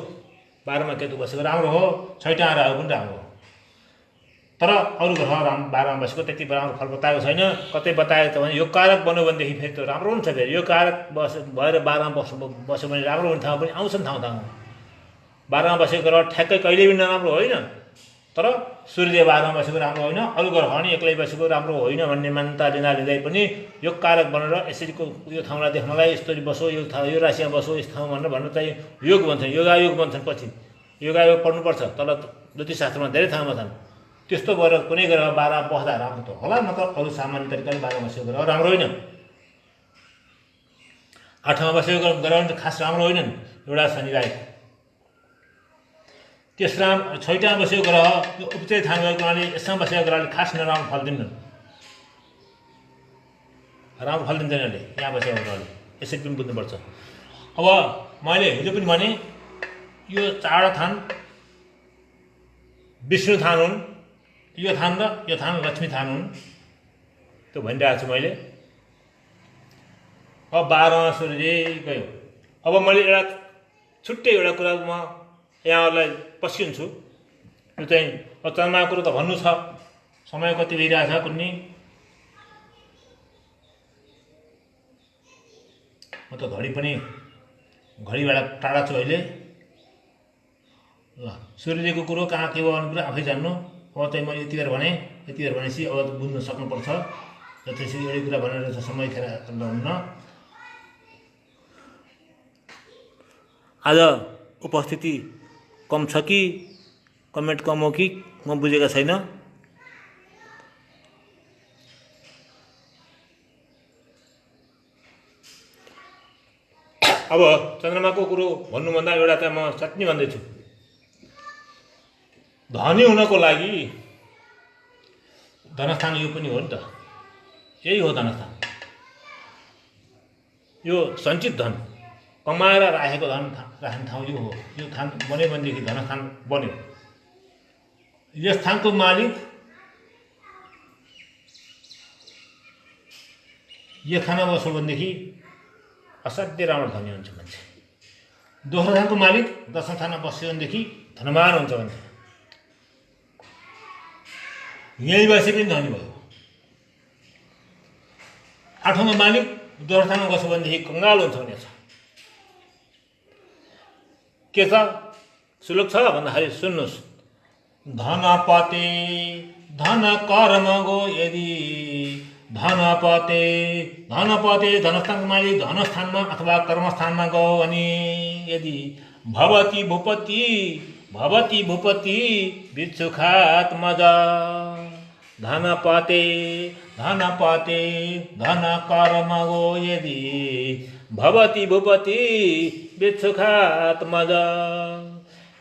बाह्रमा केतु बसेको राम्रो हो, छैटौँ राहु पनि राम्रो हो। तर अरू ग्रह बाह्रमा बसेको त्यति राम्रो फल बताएको छैन। कतै बताएको छ भने यो कारक बन्यो भनेदेखि फेरि त राम्रो हुन्छ। फेरि यो कारक भएर बाह्रमा बस्यो भने राम्रो हुने ठाउँ पनि आउँछन्। ठाउँमा बाह्रमा बसेको ग्रह ठ्याक्कै कहिले पनि नराम्रो होइन। तर सूर्य बाह्रमा बसेको राम्रो होइन, अरू ग्रह पनि एक्लै बसेको राम्रो होइन भन्ने मान्यता लिँदै पनि यो कारक बनेर यसरीको यो ठाउँलाई देख्नलाई यस्तरी बसो, यो राशिमा बसो, यस ठाउँ भनेर भन्न चाहिँ योग भन्छन्, योगायोग भन्छन्। पछि योगायोग पढ्नुपर्छ, तल ज्योतिषशास्त्रमा धेरै ठाउँमा छन्। त्यस्तो भएर कुनै ग्रह बाह्रमा बस्दा राम्रो त होला, नत्र अरू सामान्य तरिकाले बाह्रमा बसेको ग्रह राम्रो होइन। आठमा बसेको ग्रह त खास राम्रो होइनन्, एउटा शनि बाहेक। तेस्रा छैटौँमा बसेको ग्रह यो उपचय थान भएको हुनाले यसमा बसेको ग्रहले खास नराम्रो फल दिन्नन्, राम्रो फल दिँदैन यसले, यहाँ बसेको ग्रहले। यसरी पनि बुझ्नुपर्छ। अब मैले हिजो पनि भने यो चारवटा थान विष्णु थान हुन्। यो थान र यो थान लक्ष्मी थान हुन्, त्यो भनिरहेको छु मैले। अब बाह्रमा सूर्य गयो। अब मैले एउटा छुट्टै एउटा कुरा म यहाँहरूलाई पस्किन्छु। यो चाहिँ चन्द्रमाको कुरो त भन्नु छ, समय कति भइरहेछ कुन्नी। म त घडीबाट टाढा छु अहिले। ल सूर्यको कुरो कहाँ के भयो भने कुरा आफै जान्नु। अब चाहिँ मैले यति बेर भनेपछि अब बुझ्न सक्नुपर्छ। त्यसरी एउटै कुरा भनेर समय खेर हुन्न। आज उपस्थिति कम छ कि कमेन्ट कम हो कि म बुझेको छैन। अब चन्द्रमाको कुरो भन्नुभन्दा एउटा चाहिँ म चटनी भन्दैछु। धनी हुनको लागि धनस्थान यो पनि हो नि त, यही हो धनस्थान। यो सञ्चित धन, कमाएर राखेको धन राख्ने ठाउँ यो हो। यो थान बन्यो भनेदेखि धनस्थान बन्यो। यस थानको मालिक यो थानमा बस्यो भनेदेखि असाध्यै राम्रो धनी हुन्छ मान्छे। दोस्रो थानको मालिक दशौँ थानमा बस्यो भनेदेखि धनवान हुन्छ भन्छ। यहीँ बसे पनि धनी भयो। आठौँमा मालिक दोस्रो थानमा बस्यो भनेदेखि कङ्गाल हुन्छ भनेको छ। के छ श्लोक छ भन्दाखेरि सुन्नुहोस्। धनपते धन कर्म गो यदि धनपते धनस्थानको मालिक धनस्थानमा अथवा कर्मस्थानमा गयो भने यदि भवती भूपति विच्छुखात्मज। धनपते धन कर्म गो यदि भवती भूपति विच्छुखात्मज।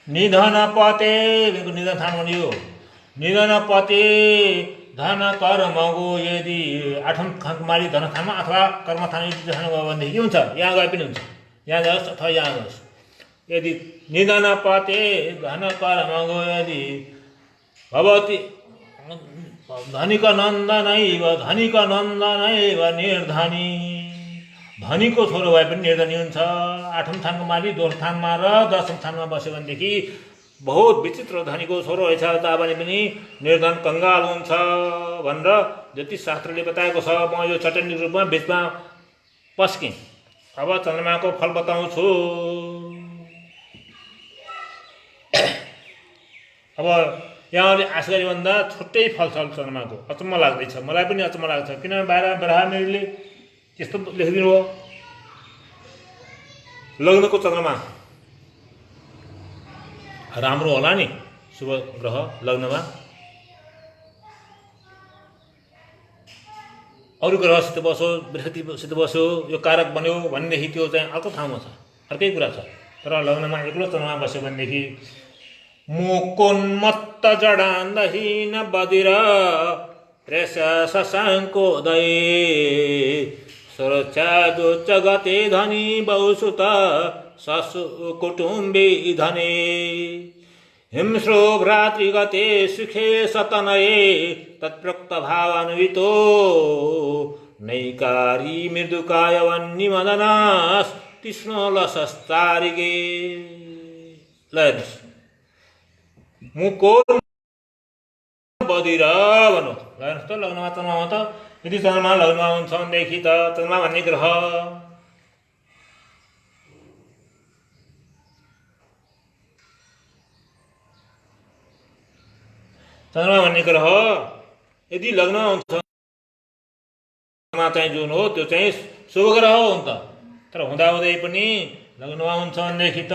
निधनपते निधन थान भनियो। निधनपते धन कर्म गो यदि आठौँ थानको मालिक धनस्थानमा अथवा कर्मस्थानमा गयो भनेदेखि के हुन्छ? यहाँ गए पनि हुन्छ, यहाँ जाओस् अथवा यहाँ जाओस्। यदि निधनपते धन कर्म गो यदि भवती धनिक नन्दनैव निर्धनी धनीको छोरो भए पनि निर्धनी हुन्छ। 8औं थानको माली दोस्रो थानमा र 10औं थानमा बस्यो भनेदेखि बहुत विचित्र धनीको छोरो रहेछ तापनि पनि निर्धन कङ्गाल हुन्छ भनेर ज्योतिष शास्त्रले बताएको छ। म यो चटनी रूपमा बिचमा पस्केँ। अब चन्द्रमाको फल बताउँछु। अब यहाँले आशा गरेभन्दा छुट्टै फल छ चन्द्रमाको। अचम्म लाग्दैछ, मलाई पनि अचम्म लाग्छ। किन ब्राह्मणहरूले त्यस्तो लेखिदिनु हो? लग्नको चन्द्रमा राम्रो होला नि, शुभ ग्रह लग्नमा। अरू ग्रहसित बस्यो, बृहस्पतिसित बस्यो, यो कारक बन्यो भनेदेखि त्यो चाहिँ अर्को ठाउँमा छ, अर्कै कुरा छ। तर लग्नमा एक्लो चन्द्रमा बस्यो भनेदेखि मुकोन्मत्त जडान्दहीन बदिर प्रेस शशाङ्कोदय सुरक्षा दुच्च गते धनी बहुसुत ससु कुटुम्बी धने हिंस्रो भ्रातृगते सुखे सतनये तत्प्रोक्त भावान्वितो नैकारी मृदुकाय वन्निमदनास् तीक्ष्ण लसस्तारिगे। ल हेर्नुहोस्, मुकोल बदिर भन्नु। ल हेर्नुहोस् त, लग्नमा चन्द्रमा त यदि चन्द्रमा लग्नमा हुन्छ भनेदेखि त चन्द्रमा भन्ने ग्रह यदि लग्नमा हुन्छ चाहिँ जुन हो त्यो चाहिँ शुभ ग्रह हो नि त। तर हुँदाहुँदै पनि लग्नमा हुन्छ भनेदेखि त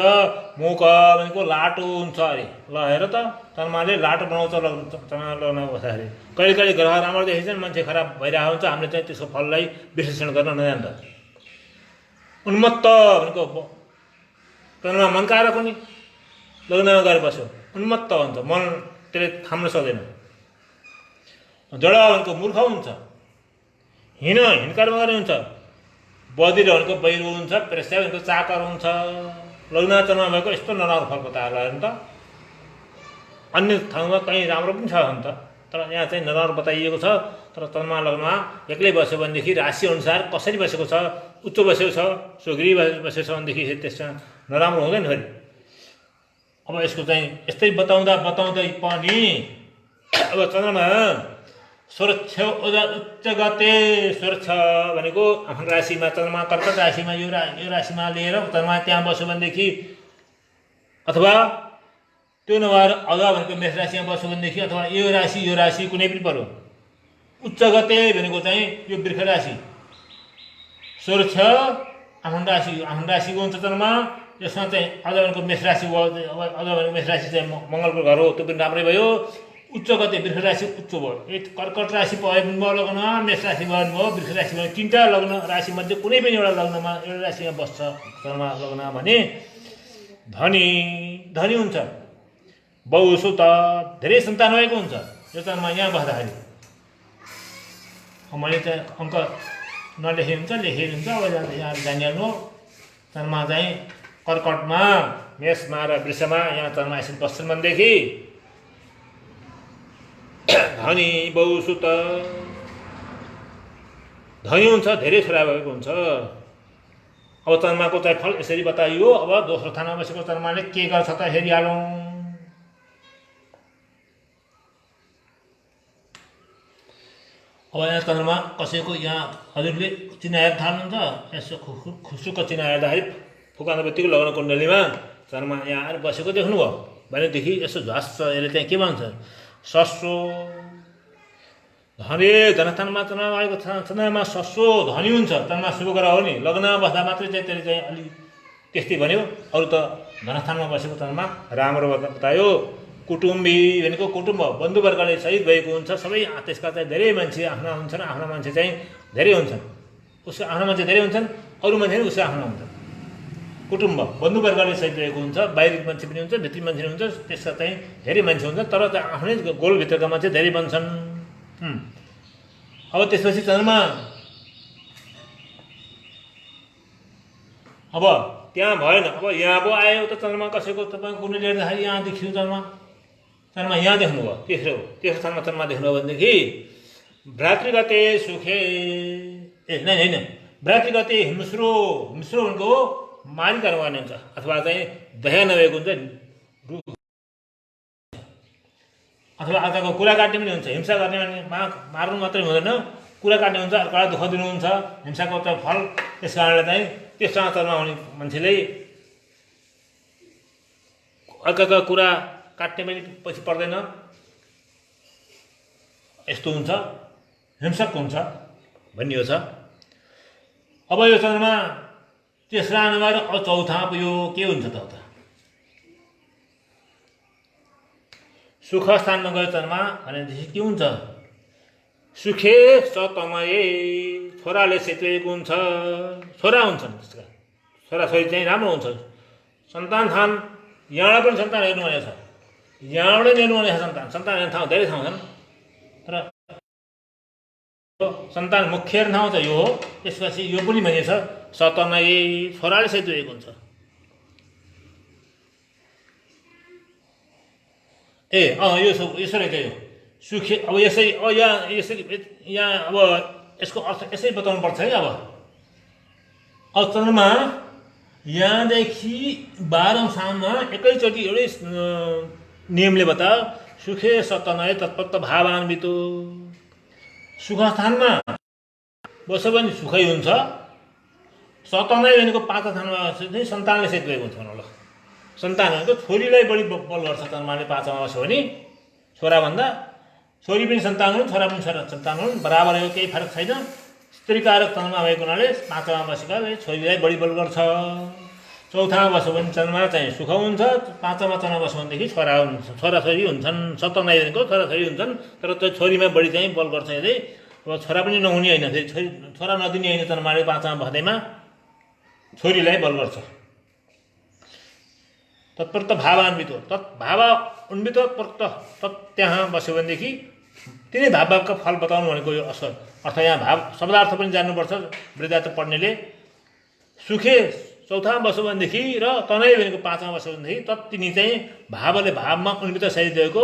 मुख भनेको लाटो हुन्छ अरे। ल हेर त, चन्द्रमाले लाटो बनाउँछ चन्द्रमा लग्नमा बस्दाखेरि। कहिले कहिले ग्रह राम्रो देखिन्छ, मान्छे खराब भइरहेको हुन्छ। हामीले चाहिँ त्यसको फललाई विश्लेषण गर्न नजान्दा। उन्मत्त भनेको चन्द्रमा मनकारक हो नि, लग्नमा गएर बस्यो उन्मत्त हुन्छ, मन त्यसले थाम्न सक्दैन। जड भनेको मूर्ख हुन्छ, हिनकर्म गर्ने हुन्छ। बदिर भनेको बहिरो हुन्छ, प्रेस्या भनेको चाकर हुन्छ। लग्नमा चन्द्रमा भएको यस्तो नराम्रो फल बताएर हेर्नु त। अन्य ठाउँमा कहीँ राम्रो पनि छ नि त, तर यहाँ चाहिँ नराम्रो बताइएको छ। तर चन्द्रमा लग्नमा एक्लै बस्यो भनेदेखि राशि अनुसार कसरी बसेको छ, उच्च बसेको छ, सोग्री बसेको छ भनेदेखि त्यसमा नराम्रो हुँदैन फेरि। अब यसको चाहिँ यस्तै बताउँदै पनि अब चन्द्रमा सुरक्षा उच्च गते, सुरक्षा भनेको आफ्नो राशिमा चन्द्रमा कर्कट राशिमा यो राशिमा लिएर चन्द्रमा त्यहाँ बस्यो भनेदेखि, अथवा त्यो नभएर अगुवा भनेको मेष राशिमा बस्यो भनेदेखि, अथवा यो राशि कुनै पनि पर्यो। उच्च गते भनेको चाहिँ यो वृष राशि, सुरक्षा आफ्नो राशिको हुन्छ चन्द्रमा। यसमा चाहिँ अझ भनेको मेष राशि भयो, अझ भनेको मेष राशि चाहिँ मङ्गलको घर हो, त्यो पनि राम्रै भयो। उच्च गते वृष राशि उच्च भयो। कर्कट राशि भयो पनि भयो लग्नमा, मेष राशि भयो पनि भयो, वृष राशि भयो। तिनवटा लग्न राशिमध्ये कुनै पनि एउटा लग्नमा एउटा राशिमा बस्छ चन्द्रमा लग्न भने धनी हुन्छ। बहुसुत धेरै सन्तान भएको हुन्छ यो चन्द्रमा यहाँ बस्दाखेरि। मैले चाहिँ अङ्क नलेखेको हुन्छ, लेखेको हुन्छ। अब यहाँ जानिहाल्नु, चन्द्रमा चाहिँ कर्कटमा, मेषमा र वृषमा यहाँ चन्द्रमा यसरी बस्छन् भनेदेखि धनी बहुसुत धनी हुन्छ, धेरै छोरा भएको हुन्छ। अब चन्द्रमाको चाहिँ फल यसरी बताइयो। अब दोस्रो थानमा बसेको चन्द्रमाले के गर्छ त हेरिहालौँ। अब यहाँ चन्द्रमा कसैको यहाँ हजुरले चिनाएर थाल्नुहुन्छ, यसो खुसुक्क चिनाएर हेर्दाखेरि फुकाउने बित्तिकै लग्न कुण्डलीमा चन्द्रमा यहाँ आएर बसेको देख्नुभयो भनेदेखि यसो झस्छ। यसले चाहिँ के भन्छ, सस्रो धनी धनस्थानमा चन्द्रमा आएको चन्द्रमा सस्रो धनी हुन्छ। चन्द्रमा शुभ ग्रह हो नि, लग्नमा बस्दा मात्रै चाहिँ त्यसले चाहिँ अलि त्यस्तै भन्यो। अरू त धनस्थानमा बसेको चन्द्रमा राम्रो बतायो। कुटुम्बी भनेको कुटुम्ब बन्धुवर्गले सहित भएको हुन्छ। सबै त्यसका चाहिँ धेरै मान्छे आफ्ना हुन्छन्, आफ्ना मान्छे चाहिँ धेरै हुन्छन्। उसको आफ्ना मान्छे धेरै हुन्छन्, अरू मान्छे पनि उसको आफ्ना हुन्छन्। कुटुम्ब बन्धुवर्गले सहित रहेको हुन्छ। बाहिरी मान्छे पनि हुन्छ, भित्री मान्छे पनि हुन्छ। त्यसका चाहिँ धेरै मान्छे हुन्छ, तर आफ्नै गोलभित्रका मान्छे धेरै बन्छन्। अब त्यसपछि चन्द्रमा अब त्यहाँ भएन। अब यहाँ पो आयो त चन्द्रमा कसैको तपाईँको कुण्डली हेर्दाखेरि यहाँ देखियो चन्द्रमा यहाँ देख्नुभयो। तेस्रो स्थानमा चन्द्रमा देख्नुभयो भनेदेखि भ्रातृगते सुखे होइन भ्रातृगते हिंस्रो भनेको मारिकन गर्ने हुन्छ अथवा चाहिँ दया नभएको हुन्छ अथवा अर्काको कुरा काट्ने पनि हुन्छ। हिंसा गर्ने भने मार्नु मात्रै हुँदैन, कुरा काट्ने हुन्छ, अर्कालाई दुःख दिनुहुन्छ, हिंसाको चाहिँ फल। त्यस कारणले चाहिँ त्यस समाचारमा हुने मान्छेले अर्काका कुरा काट्ने पनि पछि पर्दैन, यस्तो हुन्छ, हिंसक हुन्छ भन्ने हो छ। अब यो चन्द्रमा तेस्रा नभएर अब चौथामा पुग्यो, के हुन्छ त उता सुख स्थानमा गयो चन्द्रमा भनेदेखि के हुन्छ? सुखे सतमये छोराले सेतुएको हुन्छ, छोरा हुन्छन्, त्यसका छोराछोरी चाहिँ राम्रो हुन्छ। सन्तान थान यहाँबाट पनि सन्तान हेर्नु भनेको छ, यहाँबाटै हेर्नु भनेको छ। सन्तान हेर्ने ठाउँ धेरै ठाउँ छन्, तर सन्तान मुख्य हेर्ने ठाउँ चाहिँ यो हो। त्यसपछि यो पनि भनिएको छ सतमये छोराले सेतुएको हुन्छ। यसरी चाहिँ सुखे। अब यसै यहाँ अब यसको अर्थ यसै बताउनु पर्छ है। अब चन्द्रमा यहाँदेखि 12औं साममा एकैचोटि एउटै नियमले बता सुखे सतनय तत्पत्त भावान्वित। सुख स्थानमा बस्यो भने सुखै हुन्छ। सतनय भनेको 5 स्थानमा चाहिँ सन्तानले सेत भएको हुन्छ होला। सन्तान भनेको छोरीलाई बढी बल गर्छ चन्द्रमाले 5मा बस्यो भने। छोराभन्दा छोरी पनि सन्तान हुन्, छोरा पनि सन्तान हुन्, बराबर हो, केही फरक छैन। स्त्रीकारक चन्द्रमा भएको हुनाले 5मा बसेका छोरीलाई बढी बल गर्छ। चौथामा बस्यो भने चन्द्रमा चाहिँ सुख हुन्छ। 5मा चन्द्रमा बस्यो भनेदेखि छोराछोरी हुन्छन्। सतनय भनेको छोराछोरी हुन्छन्, तर त्यो छोरीमा बढी चाहिँ बल गर्छ। यदि अब छोरा पनि नहुने होइन, फेरि छोरा नदिने होइन, चन्द्रमाले 5मा बस्दैमा छोरीलाई बल गर्छ। तत्पर्त भावान्वित भाव उन्वित पर्त तत् त्यहाँ बस्यो भनेदेखि तिनै भावका फल बताउनु भनेको यो अर्थ। यहाँ भाव शब्दार्थ पनि जान्नुपर्छ वेदान्त पढ्नेले। सुखे चौथामा बस्यो भनेदेखि र तनय भनेको 5मा बस्यो भनेदेखि तत्तिनी चाहिँ भावले भावमा उन्वित सहित भएको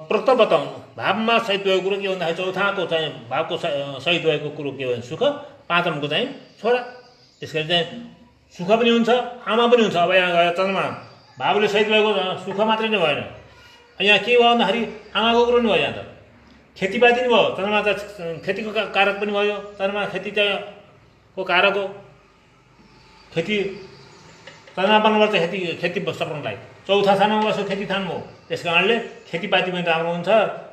प्रत बताउनु। भावमा सहित भएको कुरो के भन्दाखेरि चौथाको चाहिँ भावको सहित भएको कुरो के भने सुख, 5मा चाहिँ छोरा। त्यसकारण चाहिँ सुख पनि हुन्छ, आमा पनि हुन्छ। अब यहाँ गएर चन्द्रमा भावले सहित भएको सुख मात्रै नै भएन, यहाँ के भयो भन्दाखेरि आमाको कुरो नि भयो। यहाँ त खेतीपाती नि भयो। चन्द्रमा त खेतीको कारक पनि भयो। चन्द्रमा खेती चाहिँ को कारक हो। खेती चन्द्रमा बन्नुपर्छ खेती सपनलाई। चौथा थानमा बस्यो खेती थान हो। त्यस कारणले खेतीपाती पनि राम्रो हुन्छ।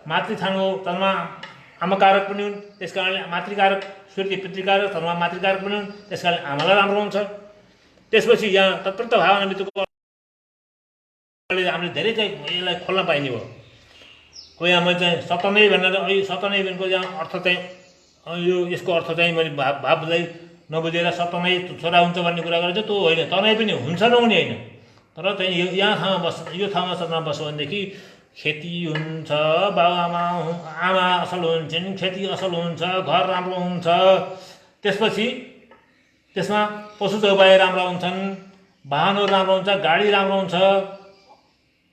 मातृथान हो, चन्द्रमा आमा कारक पनि हुन्। त्यस कारणले मातृकारक, सूर्य पितृकारक, चन्द्रमा मातृकारक पनि हुन्। त्यस कारणले आमालाई राम्रो हुन्छ। त्यसपछि यहाँ तत्पर्त भावान्वितको हामीले धेरै चाहिँ यसलाई खोल्न पाइने भयो। यहाँ मैले चाहिँ सतनय भनेर सतनय भनेको यहाँ अर्थ चाहिँ यो यसको अर्थ चाहिँ मैले भावलाई नबुझेर सतनय छोरा हुन्छ भन्ने कुरा गरेको त्यो होइन। तनय पनि हुन्छ नहुने होइन, तर चाहिँ यहाँ ठाउँमा यो ठाउँमा चन्द्रमा बस्यो भनेदेखि खेती हुन्छ, बाबुआमा आमा असल हुन्छन्, खेती असल हुन्छ, घर राम्रो हुन्छ। त्यसपछि त्यसमा पशु चौपाई राम्रो हुन्छन्, वाहनहरू राम्रो हुन्छ, गाडी राम्रो हुन्छ।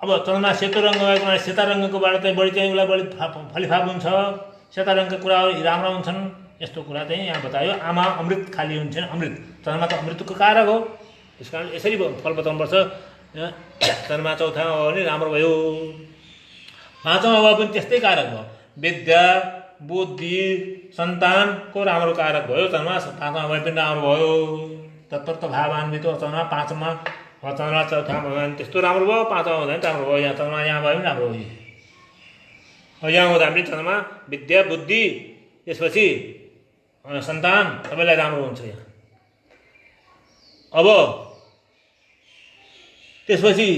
अब चन्द्रमा सेतो रङ्ग भएको हुनाले सेता रङ्गकोबाट चाहिँ बढी चाहिँ उसलाई बढी फलिफाप हुन्छ। सेता रङ्गका कुराहरू राम्रा हुन्छन्। यस्तो कुरा चाहिँ यहाँ बतायो। आमा अमृत खाली हुन्छन्, अमृत चन्द्रमा त अमृतको कारक हो। त्यस कारण यसरी फल बताउनुपर्छ। चन्द्रमा चौथामा भयो भने राम्रो भयो। 5मा भयो पनि त्यस्तै कारक भयो। विद्या बुद्धि सन्तानको राम्रो कारक भयो। चन्द्रमा 5मा भए पनि राम्रो भयो। तत्पर्त भावान्वित चन्द्रमा 5मा, चन्द्रमा चौथामा भयो भने त्यस्तो राम्रो भयो। 5मा हुँदा पनि राम्रो भयो। यहाँ चन्द्रमा यहाँ भयो पनि राम्रो भयो। यहाँ हुँदा पनि चन्द्रमा विद्या बुद्धि त्यसपछि सन्तान सबैलाई राम्रो हुन्छ। यहाँ अब त्यसपछि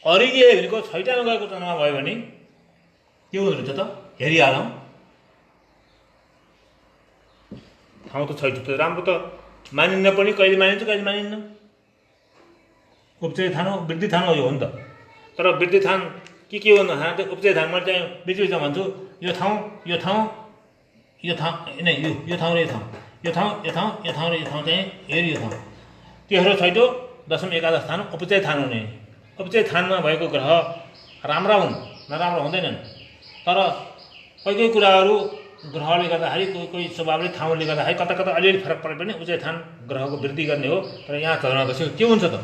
अरिगे भनेको छैटामा गएको चन्द्रमा भयो भने के हुँदो रहेछ त हेरिहालौँ। ठाउँ त छैट त राम्रो त मानिन्न पनि, कहिले मानिन्छ कहिले मानिन्न। उपचय थान हो, वृद्धि थान हो, यो हो नि त। तर वृद्धि थान के हो भन्दा उपचय थानमा चाहिँ बिचमा भन्छु यो ठाउँ यो ठाउँ यो ठाउँ नै यो ठाउँ र यो ठाउँ यो ठाउँ यो ठाउँ यो ठाउँ र यो ठाउँ चाहिँ हेरी यो ठाउँ तेह्रो छैटो दशम एकादश थान उपचय थान हुने। उपचय थानमा भएको ग्रह राम्रा हुन्, नराम्रो हुँदैनन्। तर कोही कोही कुराहरू ग्रहले गर्दाखेरि कोही स्वभावले ठाउँले गर्दाखेरि कता कता अलिअलि फरक परे पनि उचाइ थान ग्रहको वृद्धि गर्ने हो। तर यहाँ चन्द्रमा के हुन्छ त?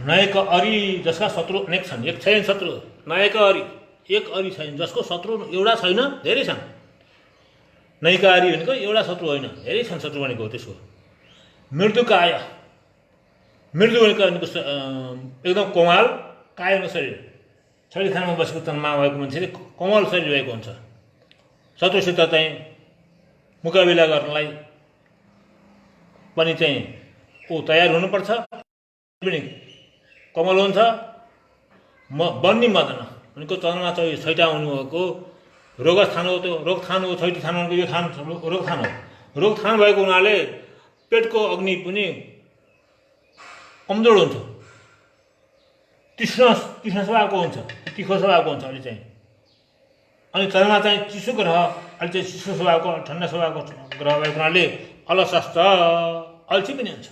नयका अरि जसका शत्रु अनेक छन्, एक छैन शत्रु। नयका अरि, एक अरि छैन जसको शत्रु एउटा छैन, धेरै छन्। नयका अरि भनेको एउटा शत्रु होइन, धेरै छन् शत्रु भनेको हो त्यसको। मृदुकाय, मृदु भनेको एकदम कोमल, कायको शरीर, छडीखानामा बसेको तनमा भएको मान्छेले कोमल शरीर भएको हुन्छ। शत्रुसित चाहिँ मुकाबिला गर्नलाई पनि चाहिँ ऊ तयार हुनुपर्छ, पनि कोमल हुन्छ। बन्नी मदन भनेको चन्द्रमा चाहिँ छैटा हुनुभएको रोगस्थान हो। त्यो रोगथान हो, छैटी थान भनेको यो थान रोगथान हो। रोगथान भएको हुनाले पेटको अग्नि पनि कमजोर हुन्छ, तीक्ष्ण स्वभावको हुन्छ, तिखो स्वभावको हुन्छ अलि चाहिँ। अनि चन्द्रमा चाहिँ चिसो ग्रह, अलि चाहिँ चिसो स्वभावको, ठन्डा स्वभावको ग्रह भएको हुनाले अलस्वस्थ, अल्छी पनि हुन्छ।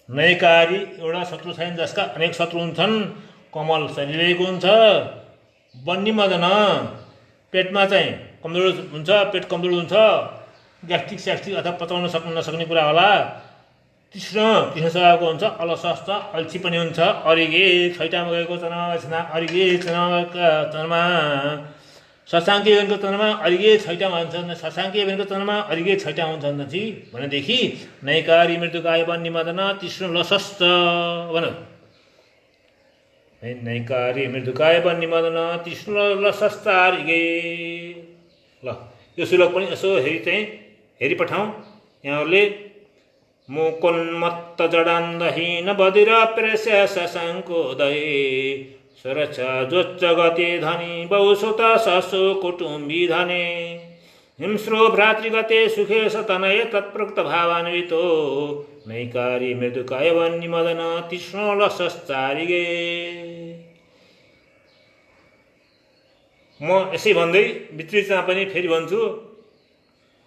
नयकारी, एउटा शत्रु छैन जसका अनेक शत्रु हुन्छन्, कोमल शरीरको हुन्छ। बन्नी मदन, पेटमा चाहिँ कमजोर हुन्छ, पेट कमजोर हुन्छ, ग्यास्ट्रिक स्यास्ट्रिक अथवा पचाउन नसक्ने कुरा होला। तीक्ष्ण स्वभावको हुन्छ, अलस्वस्थ, अल्छी पनि हुन्छ। अरिगे, छैटामा गएको चन्द्रमा, अरिगे चन्द्रमा, शशाङ्की भनेको चन्द्रमा अरिगे छैटामा हुन्छ, शशाङ्की भनेको चन्द्रमा अरिगे छैटामा हुन्छ भनेदेखि नयकारी मृदुकाय बन्नी मदन तीक्ष्ण लशस्त भन। नयकारी मृदुकाय बन्नी मदन तीक्ष्ण लशस्त अरिगे। ल यो श्लोक पनि यसो हेरि पठाउँ यहाँहरूले। मुकोन्मत्त जडान्दहीन बधिर प्रेस्य शशाङ्कोदय सुरक्षा जोच्च गते धनी बहुसुत ससु कुटुम्बी धने हिंस्रो भ्रातृगते सुखे सतनय तत्प्रोक्त भावान्वितो नैकारी मृदुकाय वन्य मदन तीक्ष्ण लशस्तारिगे। म यसै भन्दै वितृतमा पनि फेरि भन्छु,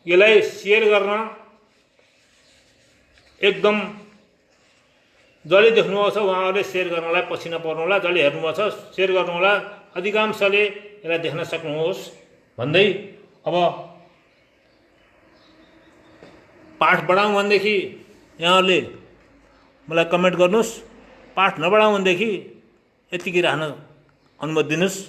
यसलाई सेयर गर्न एकदम जसले देख्नुभएको छ उहाँहरूले सेयर गर्नलाई पछि नपर्नुहोला। जसले हेर्नुभएको छ सेयर गर्नुहोला, अधिकांशले यसलाई देख्न सक्नुहोस् भन्दै अब पाठ बढाउँ भनेदेखि यहाँहरूले मलाई कमेन्ट गर्नुहोस्, पाठ नबढाउँ भनेदेखि यतिकै राख्न अनुमति दिनुहोस्।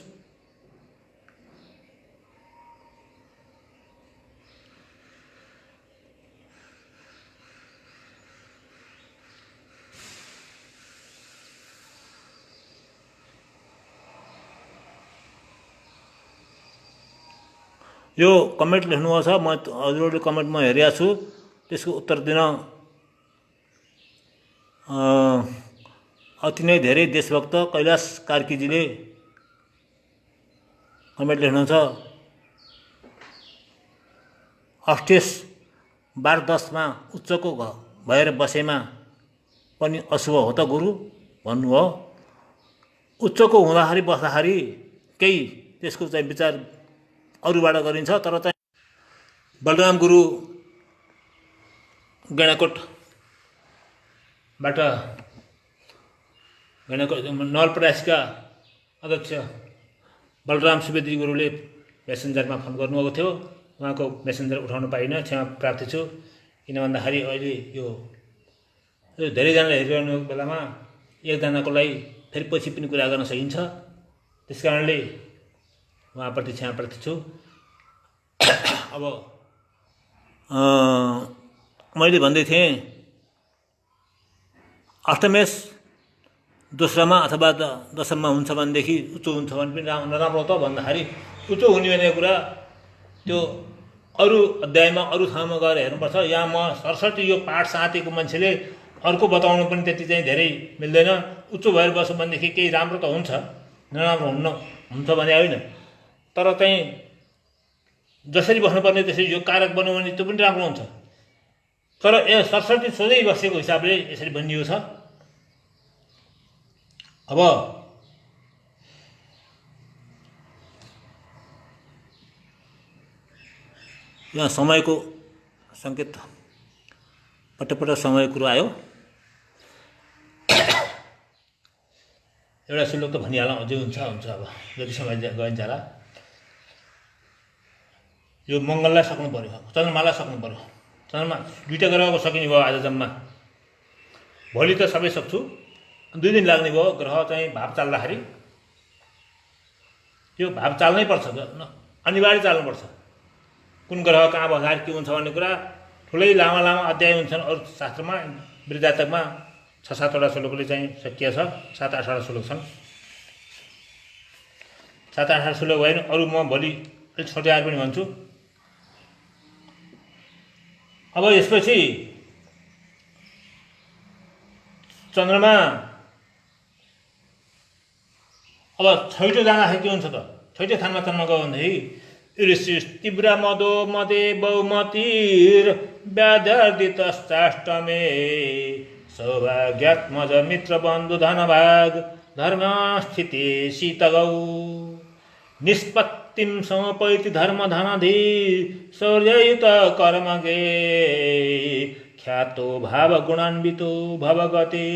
यो कमेन्ट लेख्नुभएको छ, म हजुरहरूले कमेन्ट म हेरेको छु, त्यसको उत्तर दिन अति नै धेरै देशभक्त कैलाश कार्कीजीले कमेन्ट लेख्नुहुन्छ। अष्टेश 12-10मा उच्चको भएर बसेमा पनि अशुभ हो त गुरु भन्नुभयो। उच्चको हुँदाखेरि बस्दाखेरि केही त्यसको चाहिँ विचार अरूबाट गरिन्छ, तर चाहिँ बलराम गुरु गैँडाकोटबाट नवलपरासीका अध्यक्ष बलराम सुवेदी गुरुले मेसेन्जरमा फोन गर्नुभएको थियो। उहाँको मेसेन्जर उठाउन पाइनँ, क्षमा प्रार्थी छु। किन भन्दाखेरि अहिले यो धेरैजनाले हेरिरहनु बेलामा एकजनाको लागि फेरि पछि पनि कुरा गर्न सकिन्छ, त्यस कारणले उहाँप्रति क्षमा प्रार्थी छु। अब मैले भन्दै थिएँ अष्टमेश दोस्रोमा अथवा दशममा हुन्छ भनेदेखि उच्च हुन्छ भने पनि नराम्रो त भन्दाखेरि उच्च हुने भनेको कुरा त्यो अरू अध्यायमा अरू ठाउँमा गएर हेर्नुपर्छ। यहाँ म सरसर्ती यो पाठ साँतेको मान्छेले अर्को बताउनु पनि त्यति चाहिँ धेरै मिल्दैन। उच्च भएर बस्यो भनेदेखि केही राम्रो त हुन्छ, नराम्रो हुन्छ भने होइन, तर चाहिँ जसरी बस्नुपर्ने त्यसरी यो कारक बनायो भने त्यो पनि राम्रो हुन्छ। तर सरस्वती सोझै बसेको हिसाबले यसरी बनिएको छ। अब यहाँ समयको सङ्केत पटक समय कुरो आयो। एउटा श्लोक त भनिहालौँ, अझै हुन्छ अब जति समय गइन्छ होला। यो मङ्गललाई सक्नु पऱ्यो, चन्द्रमालाई सक्नु पऱ्यो। चन्द्रमा 2टा ग्रहको सकिने भयो आज जम्मा। भोलि त सबै सक्छु, 2 दिन लाग्ने भयो ग्रह चाहिँ भाव चाल्दाखेरि। त्यो भाव चाल्नै पर्छ, अनिवार्य चाल्नुपर्छ। कुन ग्रह कहाँ बस्दाखेरि के हुन्छ भन्ने कुरा ठुलै लामा लामा अध्याय हुन्छन् अरू शास्त्रमा। वृद्धातकमा 6-7वटा श्लोकले चाहिँ सकिएको छ, 7-8वटा श्लोक छन्। 7-8 श्लोक भयो भने अरू म भोलि अलिक छोटो आएर पनि भन्छु। अब यसपछि चन्द्रमा अब छैटो जाँदाखेरि के हुन्छ त? छैटो थानमा चन्द्रमा गयो भनेदेखि ऋषि तीव्र मदो मदे बहुमतिर व्याधर्दितश्चाष्टमे सौभाग्यात्मज मित्र बन्धु धनभाग धर्म स्थिति शीतगौ निष्पत्तिम समपैति धर्म धनधि शौर्ययुत कर्मगे ख्यातो भाव गुणान्वितो भवगति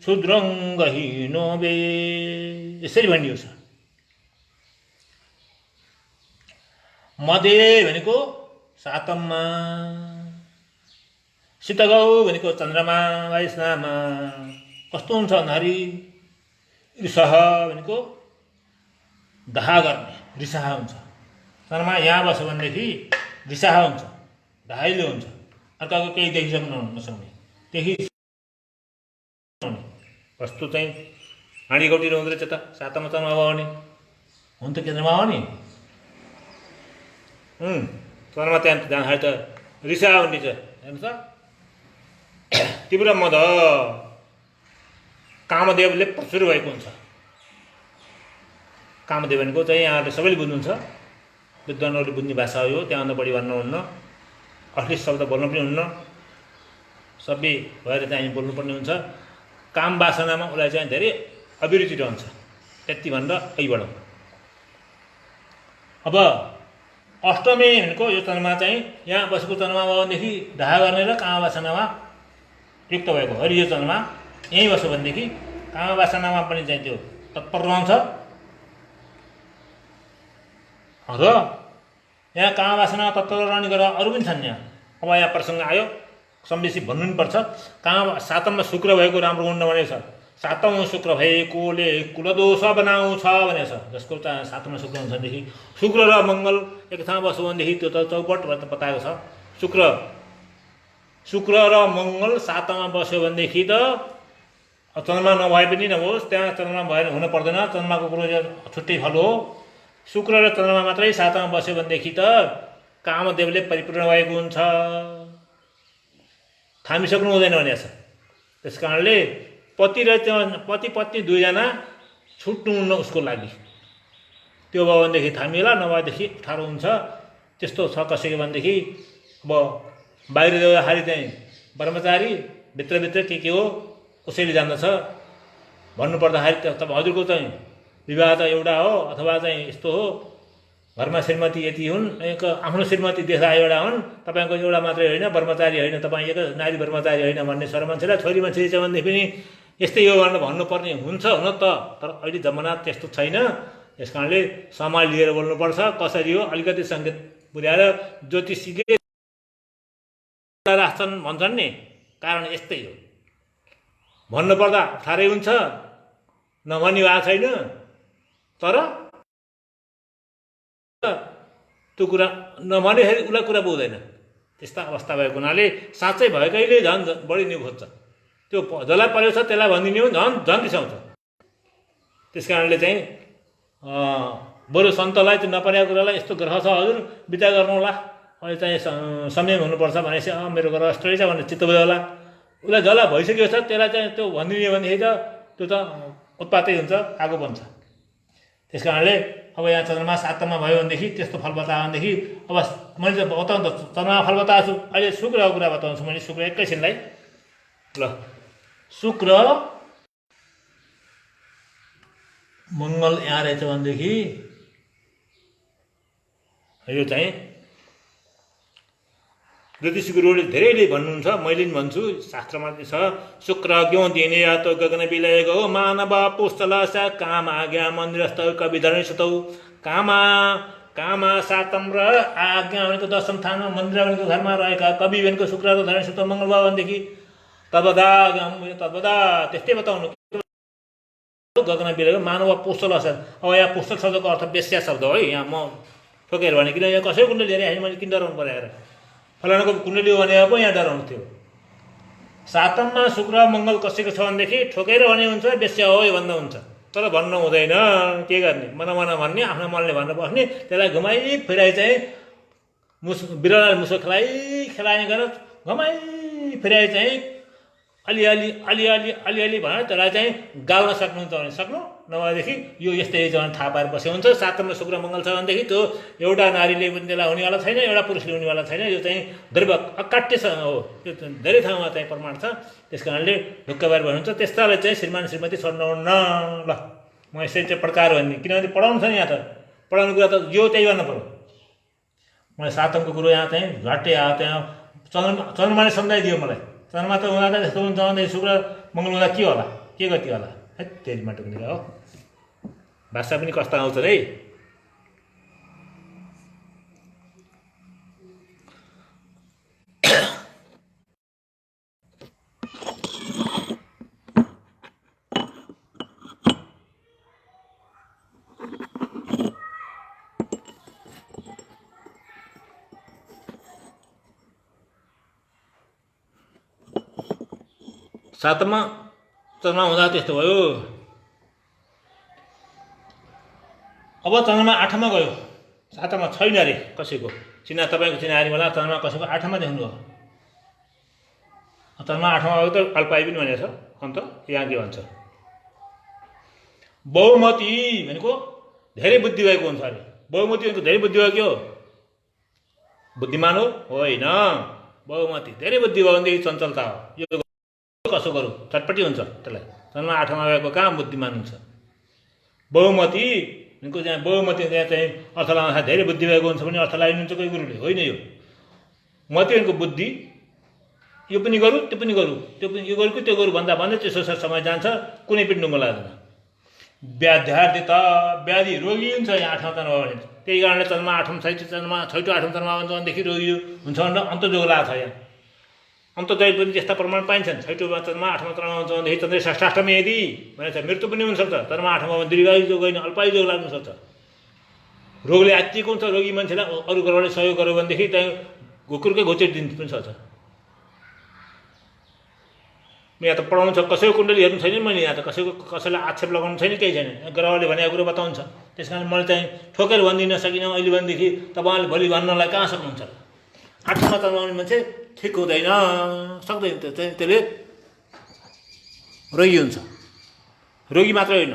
क्षुद्रङ्गहीनो वे। यसरी भनियो छ। मदे भनेको सातममा, शीतगौ भनेको चन्द्रमा वाइसनामा। कस्तो हुन्छ भन्दाखेरि ऋषः भनेको दाह गर्ने, रिसाह हुन्छ। चन्द्रमा यहाँ बस्यो भनेदेखि रिसाह हुन्छ, ढाइलो हुन्छ, अर्काको केही देखिसक्नु नसक्ने, त्यही कस्तो चाहिँ हाँडी गौटी हुँदो रहेछ त। सातमा चन्द्रमा भयो भने हुन त केन्द्रमा हो नि। चन्द्रमा त्यहाँ जाँदाखेरि त रिसाह हुने छ। हेर्नुहोस् त, तीव्र मद कामदेवले प्रचुर भएको हुन्छ। कामदेव भनेको चाहिँ यहाँहरूले सबैले बुझ्नुहुन्छ, विद्वानहरूले बुझ्ने भाषा हो यो। त्यहाँभन्दा बढी भन्नुहुन्न, अश्लील शब्द बोल्नु पनि हुन्न, सबै भएर चाहिँ हामी बोल्नुपर्ने हुन्छ। काम वासनामा उसलाई चाहिँ धेरै अभिरुचि रहन्छ, त्यति भनेर अघि बढौँ। अब अष्टमी भनेको यो चन्द्रमा चाहिँ यहाँ बसेको चन्द्रमा भयो भनेदेखि दाह गर्ने र काम वासनामा युक्त भएको हो। यो चन्द्रमा यहीँ बस्यो भनेदेखि काम वासनामा पनि चाहिँ त्यो तत्पर रहन्छ र यहाँ काम वासना तत्पर रहने गरेर अरू पनि छन्। यहाँ अब यहाँ प्रसङ्ग आयो, सम्बेसी भन्नु नि पर्छ। कहाँ सातममा शुक्र भएको राम्रो हुन्न भनेको छ। सातौँ शुक्र भएकोले कुलदोष बनाउँछ भनेको छ। जसको सातौँमा शुक्र हुन्छ भनेदेखि शुक्र र मङ्गल एक ठाउँमा बस्यो भनेदेखि त्यो त चौपट बताएको छ। शुक्र र मङ्गल सातौँमा बस्यो भनेदेखि त चन्द्रमा नभए पनि नहोस्, त्यहाँ चन्द्रमा भएर हुन पर्दैन। चन्द्रमाको कुरो छुट्टै फल हो। शुक्र र चन्द्रमा मात्रै सातौँमा बस्यो भनेदेखि त कामदेवले परिपूर्ण भएको हुन्छ, थामिसक्नु हुँदैन भनेको छ। त्यस कारणले पति र पति पत्नी दुईजना छुट्नुहुन्न उसको लागि। त्यो भयो भनेदेखि थामिएला, नभएदेखि अप्ठ्यारो हुन्छ। त्यस्तो छ कसैको भनेदेखि अब बाहिर जाँदाखेरि चाहिँ ब्रह्मचारी, भित्रभित्र के हो कसैले जान्दछ। भन्नुपर्दाखेरि त हजुरको चाहिँ विवाह त एउटा हो, अथवा चाहिँ यस्तो हो, घरमा श्रीमती यति हुन्, एक आफ्नो श्रीमती देख्दा एउटा हुन्, तपाईँको एउटा मात्रै होइन, ब्रह्मचारी होइन, तपाईँ एक नारी ब्रह्मचारी होइन भन्ने सर मान्छेलाई छोरी मान्छे छ भनेदेखि पनि यस्तै हो भनेर भन्नुपर्ने हुन्छ हुन त। तर अहिले जमाना त्यस्तो छैन। त्यस कारणले समाज लिएर बोल्नुपर्छ। कसरी हो अलिकति सङ्केत पुर्याएर ज्योतिषीले राख्छन् भन्छन् नि, कारण यस्तै हो। भन्नुपर्दा अप्ठ्यारै हुन्छ, नभनी भएको छैन। तर त्यो कुरा नभनेखेरि उसलाई कुरा बुझ्दैन। त्यस्ता अवस्था भएको हुनाले साँच्चै भएकैले झन् बढी निउ खोज्छ। त्यो जसलाई परेको छ त्यसलाई भनिदिने हो झन् झन् रिसाउँछ। त्यस कारणले चाहिँ बरु सन्तलाई त्यो नपरेको कुरालाई यस्तो ग्रह छ हजुर विचार गर्नुहोला, अहिले चाहिँ संयम हुनुपर्छ भनेपछि मेरो ग्रह यस्तो रहेछ भनेर चित्त बुझ्यो होला। उसलाई जसलाई भइसकेको छ त्यसलाई चाहिँ त्यो भनिदिने भनेदेखि त त्यो त उत्पातै हुन्छ, आगो बन्छ। त्यस कारणले अब यहाँ चन्द्रमा सातमा भयो भनेदेखि त्यस्तो फल बतायो भनेदेखि अब मैले त बताउँ त चन्द्रमा फल बताएको छु। अहिले शुक्रको कुरा बताउँछु मैले। शुक्र एकैछिनलाई ल, शुक्र मङ्गल यहाँ रहेछ भनेदेखि यो चाहिँ ज्योतिष गुरुले धेरैले भन्नुहुन्छ, मैले पनि भन्छु, शास्त्रमा छ, शुक्र क्यों दिने या तो गगन विलय गो मानव पुस्तल सा काम आज्ञा मन्दिरस्थ कवि धरण सुतौ। कामा सातम र आज्ञा भनेको दशम थानमा, मन्दिर भनेको घरमा रहेका, कवि भनेको शुक्र र धरण सुतौ मङ्गलबार भनेदेखि तद्वदा त्यस्तै बताउनु। गगन विलय मानव पुस्तल सा, अब यहाँ पुस्तल शब्दको अर्थ वेश्या शब्द हो है, यहाँ म ठोकेर भने, किन यहाँ कसैको कुण्डली हेरेँ मैले किन डराउनु पऱ्यो हेर, फलानाको कुण्डली हो भने पो यहाँ डराउनु थियो। सातममा शुक्र मङ्गल कसैको छ भनेदेखि ठोकेर भने हुन्छ वेश्या हो यो भन्दा हुन्छ, तर भन्नु हुँदैन। के गर्ने, मन भन्ने, आफ्नो मनले भन्न बस्ने, त्यसलाई घुमाइ फिराइ चाहिँ बिरालोले मुसो खेलाइ गरेर घुमाइ फिराइ चाहिँ अलिअलि भनेर त्यसलाई चाहिँ गाउन सक्नुहुन्छ भने सक्नु, नभएदेखि यो यस्तै जन थाहा पाएर बसे हुन्छ। सातममा शुक्र मङ्गल छ भनेदेखि त्यो एउटा नारीले पनि त्यसलाई हुनेवाला छैन, एउटा पुरुषले हुनेवाला छैन, यो चाहिँ ध्रुव अकाट्य हो, यो धेरै ठाउँमा चाहिँ प्रमाण छ। त्यस कारणले ढुक्क भएर भन्नुहुन्छ त्यस्तालाई चाहिँ श्रीमान श्रीमती छोड्नुहुन्न। ल म यसै चाहिँ प्रकार भन्ने, किनभने पढाउनु छ नि, यहाँ त पढाउनु कुरा त यो त्यही गर्नु पऱ्यो। मलाई सातमको कुरो यहाँ चाहिँ झट्टै आयो, त्यहाँ चन्द्रमाले सम्झाइदियो मलाई। चन्द्रमा त हुँदा जस्तो हुन्छ भने शुक्र मङ्गल हुँदा के होला, के गति होला है, त्यही माटोको निका हो। भाषा पनि कस्तो आउँछ है। सातमा चन्द्रमा हुँदा त्यस्तो भयो। अब चन्द्रमा आठमा गयो, सातमा छैन अरे कसैको, तपाईँको चिनाहारी मलाई चन्द्रमा कसैको आठमा देख्नु हो। चन्द्रमा आठमा गयो त अल्पाई पनि भनेको छ। अन्त यहाँ के भन्छ, बहुमती भनेको धेरै बुद्धि भएको हुन्छ अरे। बहुमती भनेको धेरै बुद्धि भएको हो, बुद्धिमान हो होइन। बहुमती धेरै बुद्धि भयो भनेदेखि चञ्चलता हो। यो कसो गरौँ, चटपटी हुन्छ त्यसलाई। चन्द्रमा आठमा गएको कहाँ बुद्धिमान हुन्छ। बहुमती भनेको चाहिँ बहुमती त्यहाँ चाहिँ अर्थ लगाउँदा धेरै बुद्धि भएको हुन्छ भने अर्थ लगाइदिनुहुन्छ कोही गुरुले, होइन। यो मती भनेको बुद्धि, यो पनि गरौँ त्यो पनि गरौँ, त्यो पनि यो गरौँ कि त्यो गरौँ भन्दा भन्दै त्यसो समय जान्छ, कुनै पनि ढुङ्गो लाग्दैन। व्याध्यार्थी त व्याधि रोगी हुन्छ यहाँ आठौँ चन्द्रमा भने। त्यही कारणले चन्द्रमा आठौँ चन्द्रमा छैटौँ आठौँ चन्द्रमा भन्छ भनेदेखि रोगी हुन्छ भनेर अन्तर्योग लागेको छ। यहाँ अन्तर्जय पनि त्यस्ता प्रमाण पाइन्छन्। छैटौँमा चन्द्रमा आठौँ चन्द्रमा हुन्छ भनेदेखि चन्द्र षष्ठाष्टमी यदि भनेको छ मृत्यु पनि हुनसक्छ। चन्द्रमा आठौँमा दीर्घायु जोग होइन अल्पायु जोग लाग्न सक्छ। रोगले आत्तिएको हुन्छ, रोगी मान्छेलाई अरू ग्रहले सहयोग गर्यो भनेदेखि त्यहाँ घुकुरकै घोचेट दिन पनि सक्छ। यहाँ त पढाउनु छ, कसैको कुण्डली हेर्नु छैन मैले, यहाँ त कसैलाई आक्षेप लगाउनु छैन, केही छैन। ग्रहले भनेको कुरो बताउँछ। त्यस कारण मैले चाहिँ ठोकेर भनिदिन सकिनँ अहिले भनेदेखि तपाईँले भोलि भन्नलाई कहाँ सक्नुहुन्छ। आठौँमा चन्द्रमा मान्छे ठिक हुँदैन, सक्दैन, त्यो चाहिँ त्यसले रोगी हुन्छ। रोगी मात्र होइन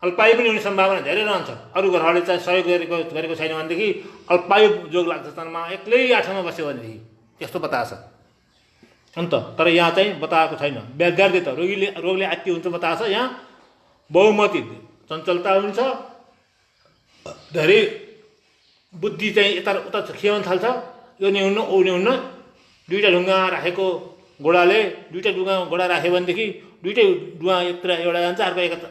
अल्पायु पनि हुने सम्भावना धेरै रहन्छ। अरू ग्रहले चाहिँ सहयोग गरेको छैन भनेदेखि अल्पायु जोग लाग्छ चन्द्रमा एक्लै आठौँमा बस्यो भनेदेखि, त्यस्तो बताएको छ। अन्त तर यहाँ चाहिँ बताएको छैन। व्याध्यार्थी त रोगले आत्ति हुन्छ बताएको छ। यहाँ बहुमती चञ्चलता हुन्छ, धेरै बुद्धि चाहिँ यताउता खियाउन थाल्छ। यो नि हुन्न ऊ नि हुन्न, दुईवटा ढुङ्गा राखेको घोडाले दुईवटा घोडा राख्यो भनेदेखि दुईटै डुवा एकतिर एउटा जान्छ,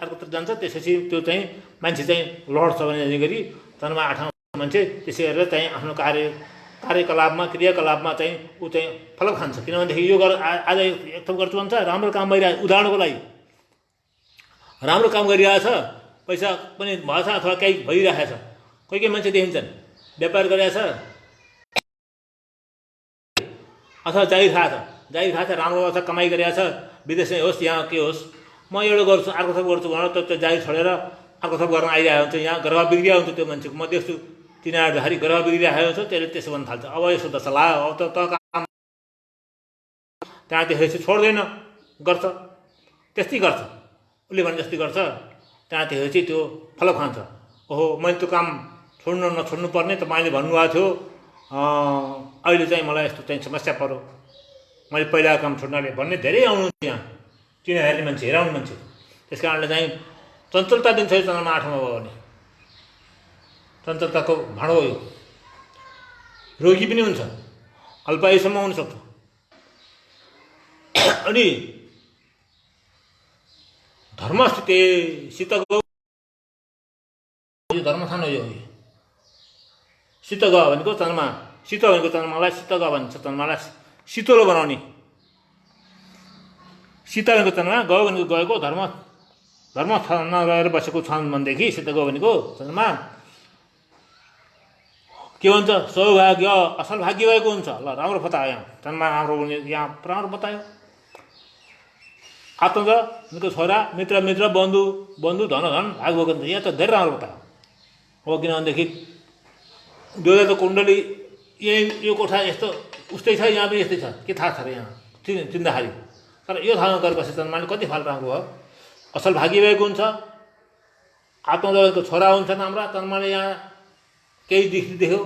अर्कोतिर जान्छ। त्यसपछि त्यो चाहिँ मान्छे चाहिँ लड्छ भने गरी चन्द्रमा आठौँ मान्छे त्यसै गरेर चाहिँ आफ्नो कार्यकलापमा क्रियाकलापमा चाहिँ ऊ चाहिँ फलक खान्छ। किनभनेदेखि यो आज एक थप गर्छु भन्छ, राम्रो काम गरिरहेको, उदाहरणको लागि राम्रो काम गरिरहेछ, पैसा पनि भएछ अथवा केही भइरहेछ। कोही मान्छे देखिन्छन् व्यापार गरिरहेछ अथवा जागिर खाएको छ, राम्रो छ, कमाइ गरिरहेछ, विदेशमै होस् यहाँ के होस्, म एउटा गर्छु अर्को थप गर्छु भनेर त्यो जागिर छोडेर अर्को थप गर्न आइरहेको हुन्छ। यहाँ ग्रह बिग्रिया हुन्छ त्यो मान्छेको, म देख्छु तिनीहरूखेरि ग्रह बिग्रिरहेको हुन्छ, त्यसले त्यसो भन्न थाल्छ। अब यसो दशा ला अब त काम त्यहाँ त्यसपछि छोड्दैन, गर्छ, त्यस्तै गर्छ, उसले भने जस्तै गर्छ। त्यहाँ त्यसपछि त्यो फलक खान्छ। ओहो मैले त्यो काम छोड्नु नछोड्नु पर्ने तपाईँले भन्नुभएको थियो, अहिले चाहिँ मलाई यस्तो चाहिँ समस्या पऱ्यो, मैले पहिलाको काम छोड्नाले भन्ने धेरै आउनुहुन्छ यहाँ चिनाहारी मान्छे, हेराउने मान्छे। त्यस कारणले चाहिँ चञ्चलता दिन्छ यो चन्द्रमा आठौँमा भयो भने, चञ्चलताको भाँडो हो यो। रोगी पनि हुन्छ, अल्पायुसम्म हुन सक्छ। अनि धर्मस्थिते शीतगौ, यो धर्मस्थान हो। यो शीतग भनेको चन्द्रमा, शीत भनेको चन्द्रमालाई शीतग भन्छ, चन्द्रमालाई शीतलो बनाउने। शीत भनेको चन्द्रमा, ग भनेको गएको, धर्मस्थानमा रहेर बसेको छन् भनेदेखि शीतग भनेको चन्द्रमा के भन्छ, सौभाग्य, असल भाग्य भएको हुन्छ। ल राम्रो बतायो, यहाँ चन्द्रमा राम्रो हुने, यहाँ राम्रो बतायो। आत्मज भनेको छोरा, मित्र मित्र, बन्धु बन्धु, धन धन, भाग भएको हुन्छ। यहाँ त धेरै राम्रो बतायो हो। किनभनेदेखि देउता कुण्डली यही, यो कोठा यस्तो उस्तै छ, यहाँ पनि यस्तै छ, के थाहा छ र यहाँ चिन्दाखेरि। तर यो ठाउँमा गएर बसेर चन्द्रमाले कति फल राम्रो भयो, असल भाग्य भएको हुन्छ। आत्मजको छोरा हुन्छ राम्रा, चन्द्रमाले यहाँ केही देख्यो।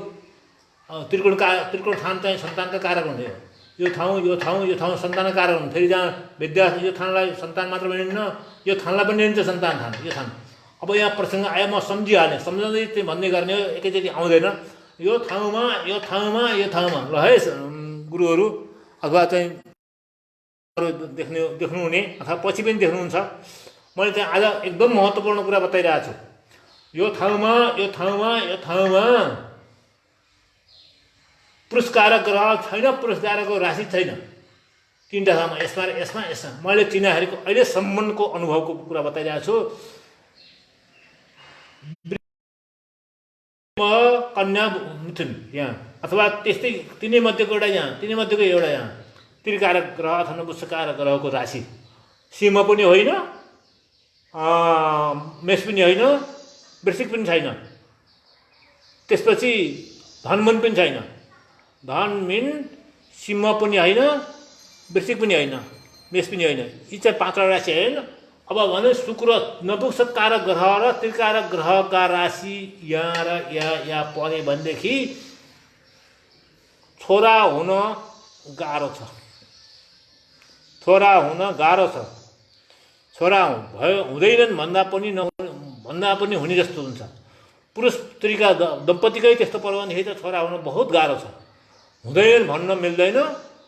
त्रिकोण ठाउँ चाहिँ सन्तानका कारक हुने हो। यो ठाउँ सन्तानका कारक हुन्। फेरि जहाँ विद्या, यो ठाउँलाई सन्तान मात्र भनिन्न, यो ठाउँलाई पनि लिन्छ सन्तान ठाउँ, यो ठाउँ। अब यहाँ प्रसङ्ग आयो, म सम्झिहालेँ, सम्झाउँदै चाहिँ भन्दै गर्ने हो, एकैचोटि आउँदैन। यो ठाउँमा ल है गुरुहरू अथवा चाहिँ देख्नुहुने अथवा पछि पनि देख्नुहुन्छ, मैले चाहिँ आज एकदम महत्त्वपूर्ण कुरा बताइरहेको छु। यो ठाउँमा पुरस्कारक ग्रह छैन, पुरस्कारको राशि छैन। तीनटा ठाउँमा यसमा मैले चिनाहारीको अहिलेसम्मको अनुभवको कुरा बताइरहेको छु। कन्या मिथुन यहाँ, अथवा त्यस्तै तिनै मध्येको एउटा यहाँ त्रिकारक ग्रह अथवा पुष्यकारक ग्रहको राशि। सिंह पनि होइन, मेष पनि होइन, वृश्चिक पनि छैन। त्यसपछि धनमन पनि छैन। धनमीन, सिंह पनि होइन, वृश्चिक पनि होइन, मेष पनि होइन। यी चाहिँ 5वटा राशि होइन। अब भने शुक्र नपुंसककारक ग्रह र त्रिकारक ग्रहका राशि यहाँ र यहाँ परे भनेदेखि छोरा हुन गाह्रो छ। छोरा हुँदैनन् भन्दा पनि हुने जस्तो हुन्छ। पुरुष स्त्रीका दम्पतिकै त्यस्तो पर्यो भनेदेखि त छोरा हुन बहुत गाह्रो छ। हुँदैन भन्न मिल्दैन।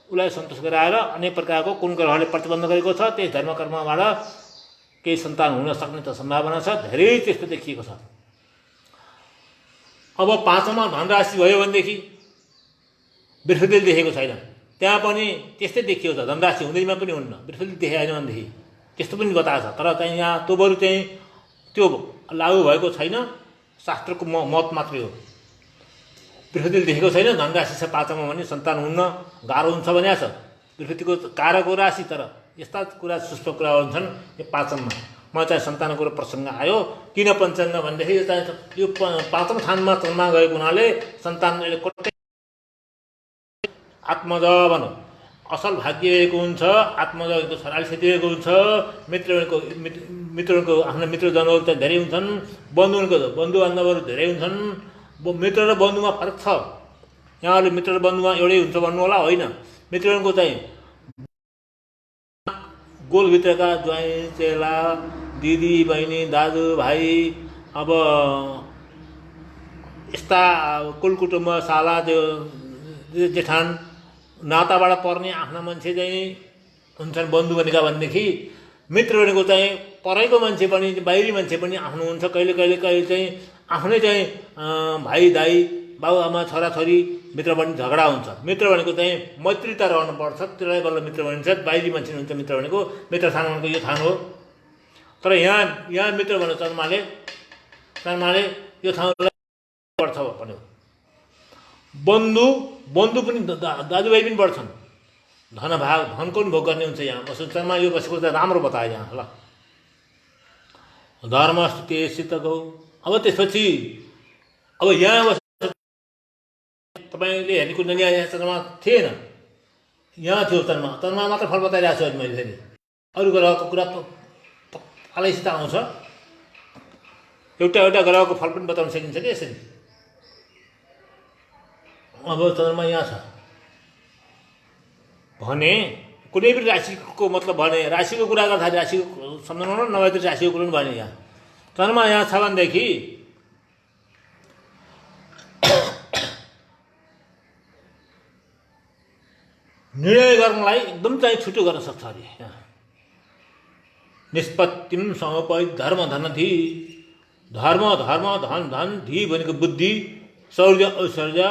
उसलाई सन्तोष गराएर अनेक प्रकारको कुन ग्रहले प्रतिबन्ध गरेको छ, त्यस धर्मकर्मबाट केही सन्तान हुन सक्ने त सम्भावना छ, धेरै त्यस्तो देखिएको छ। अब 5औँमा धनराशि भयो भनेदेखि वृषदिल देखेको छैन, त्यहाँ पनि त्यस्तै देखिएको छ। धनराशि हुँदैमा पनि हुन्न, वृषदिल देखाएन भनेदेखि त्यस्तो पनि बताएको छ। तर चाहिँ यहाँ त्यो बरु चाहिँ त्यो लागु भएको छैन, शास्त्रको मत मात्रै हो। वृषदिल देखेको छैन, धनराशि छ 5औँमा भने सन्तान हुन्न गाह्रो हुन्छ भनेको छ। वृषदिको कारक हो राशि, तर यस्ता कुरा सुस्त कुरा हुन्छन् यो 5औँमा। म चाहिँ सन्तानको प्रसङ्ग आयो किन पञ्चाङ्ग भनेदेखि यो 5औँ स्थानमा चन्द्रमा गएको हुनाले सन्तान कतै आत्मज भनौँ असल भाग्य भएको हुन्छ। आत्मजको छोराले सेतिएको हुन्छ। मित्रको आफ्नो मित्रजनहरू चाहिँ धेरै हुन्छन्। बन्धु बान्धवहरू धेरै हुन्छन्। मित्र र बन्धुमा फरक छ। यहाँहरूले मित्र र बन्धुमा एउटै हुन्छ भन्नु होला, होइन। मित्रको चाहिँ गोलभित्रका ज्वाइँ चेला, दिदी बहिनी, दाजु भाइ, अब यस्ता कुलकुटुम्ब, साला, जेठान, नाताबाट पर्ने आफ्ना मान्छे चाहिँ हुन्छन् बन्धु भनेका। भनेदेखि मित्र भनेको चाहिँ परैको मान्छे पनि, बाहिरी मान्छे पनि आफ्नो हुन्छ। कहिले चाहिँ आफ्नै चाहिँ भाइ दाइ, बाबुआमा, छोराछोरी मित्र पनि झगडा हुन्छ। मित्र भनेको चाहिँ मैत्रीता रहनुपर्छ, त्यसलाई बल्ल मित्र भनिन्छ। बाहिरी मान्छे हुन्छ मित्र भनेको। मित्र थान भनेको यो थान हो। तर यहाँ मित्र भन्नु चन्द्रमाले यो ठाउँलाई पर्छ भन्यो। बन्धु पनि दाजुभाइ पनि बढ्छन्। धनको पनि भोग गर्ने हुन्छ। यहाँ चन्द्रमा यो बसेको चाहिँ राम्रो बतायो यहाँ। ल धर्मस्थिते शीतगौ। अब त्यसपछि अब यहाँ तपाईँले हेर्ने कुण्डली यहाँ चन्द्रमा थिएन, यहाँ थियो चन्द्रमा मात्र फल बताइरहेको छु अहिले मैले। फेरि अरू ग्रहको कुरा अलैसित आउँछ। एउटा ग्रहको फल पनि बताउन सकिन्छ कि यसरी। अब चन्द्रमा यहाँ छ भने कुनै पनि राशिको मतलब भने, राशिको कुरा गर्दाखेरि राशिको सम्झाउनु नभए त राशिको कुरो पनि भने। यहाँ चन्द्रमा यहाँ छ भनेदेखि निर्णय गर्नलाई एकदम चाहिँ छुटो गर्न सक्छ अरे। निष्पत्तिम समुपैति धर्म धन धी, धर्म धर्म धन धन धी भनेको बुद्धि, शौर्य ऐश्वर्य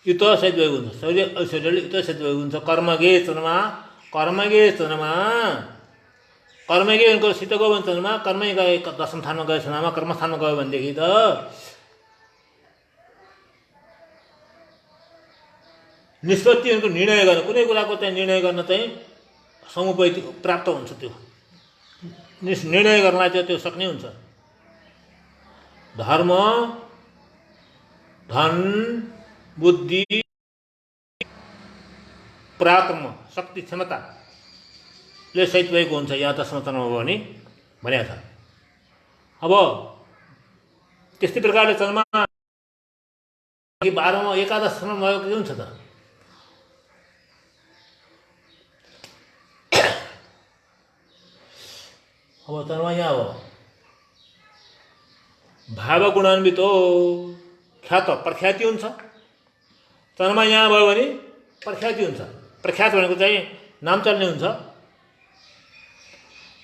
युत सहित भएको हुन्छ। शौर्य ऐश्वर्यले युत सहित भएको हुन्छ। कर्मगे चन्द्रमा, कर्मगे चन्द्रमा, कर्मगे भनेको सित गयो भने चन्द्रमा, कर्मै गए दशम स्थानमा गए चन्द्रमा, कर्मस्थानमा गयो भनेदेखि त निष्पत्ति भनेको निर्णय गर्न, कुनै कुराको चाहिँ निर्णय गर्न चाहिँ समुपैति प्राप्त हुन्छ। त्यो निर्णय गर्नलाई चाहिँ त्यो सक्ने हुन्छ। धर्म धन बुद्धि पराक्रम शक्ति क्षमताले सहित भएको हुन्छ यहाँ दशम स्थानमा हो भने भनेको छ। अब त्यस्तै प्रकारले चन्द्रमा 12मा एकादश स्थानमा भएको के हुन्छ त? अब चन्द्रमा यहाँ हो भाव गुणान्वित हो, ख्यात प्रख्याति हुन्छ। चन्द्रमा यहाँ भयो भने प्रख्याति हुन्छ। प्रख्यात भनेको चाहिँ नाम चल्ने हुन्छ।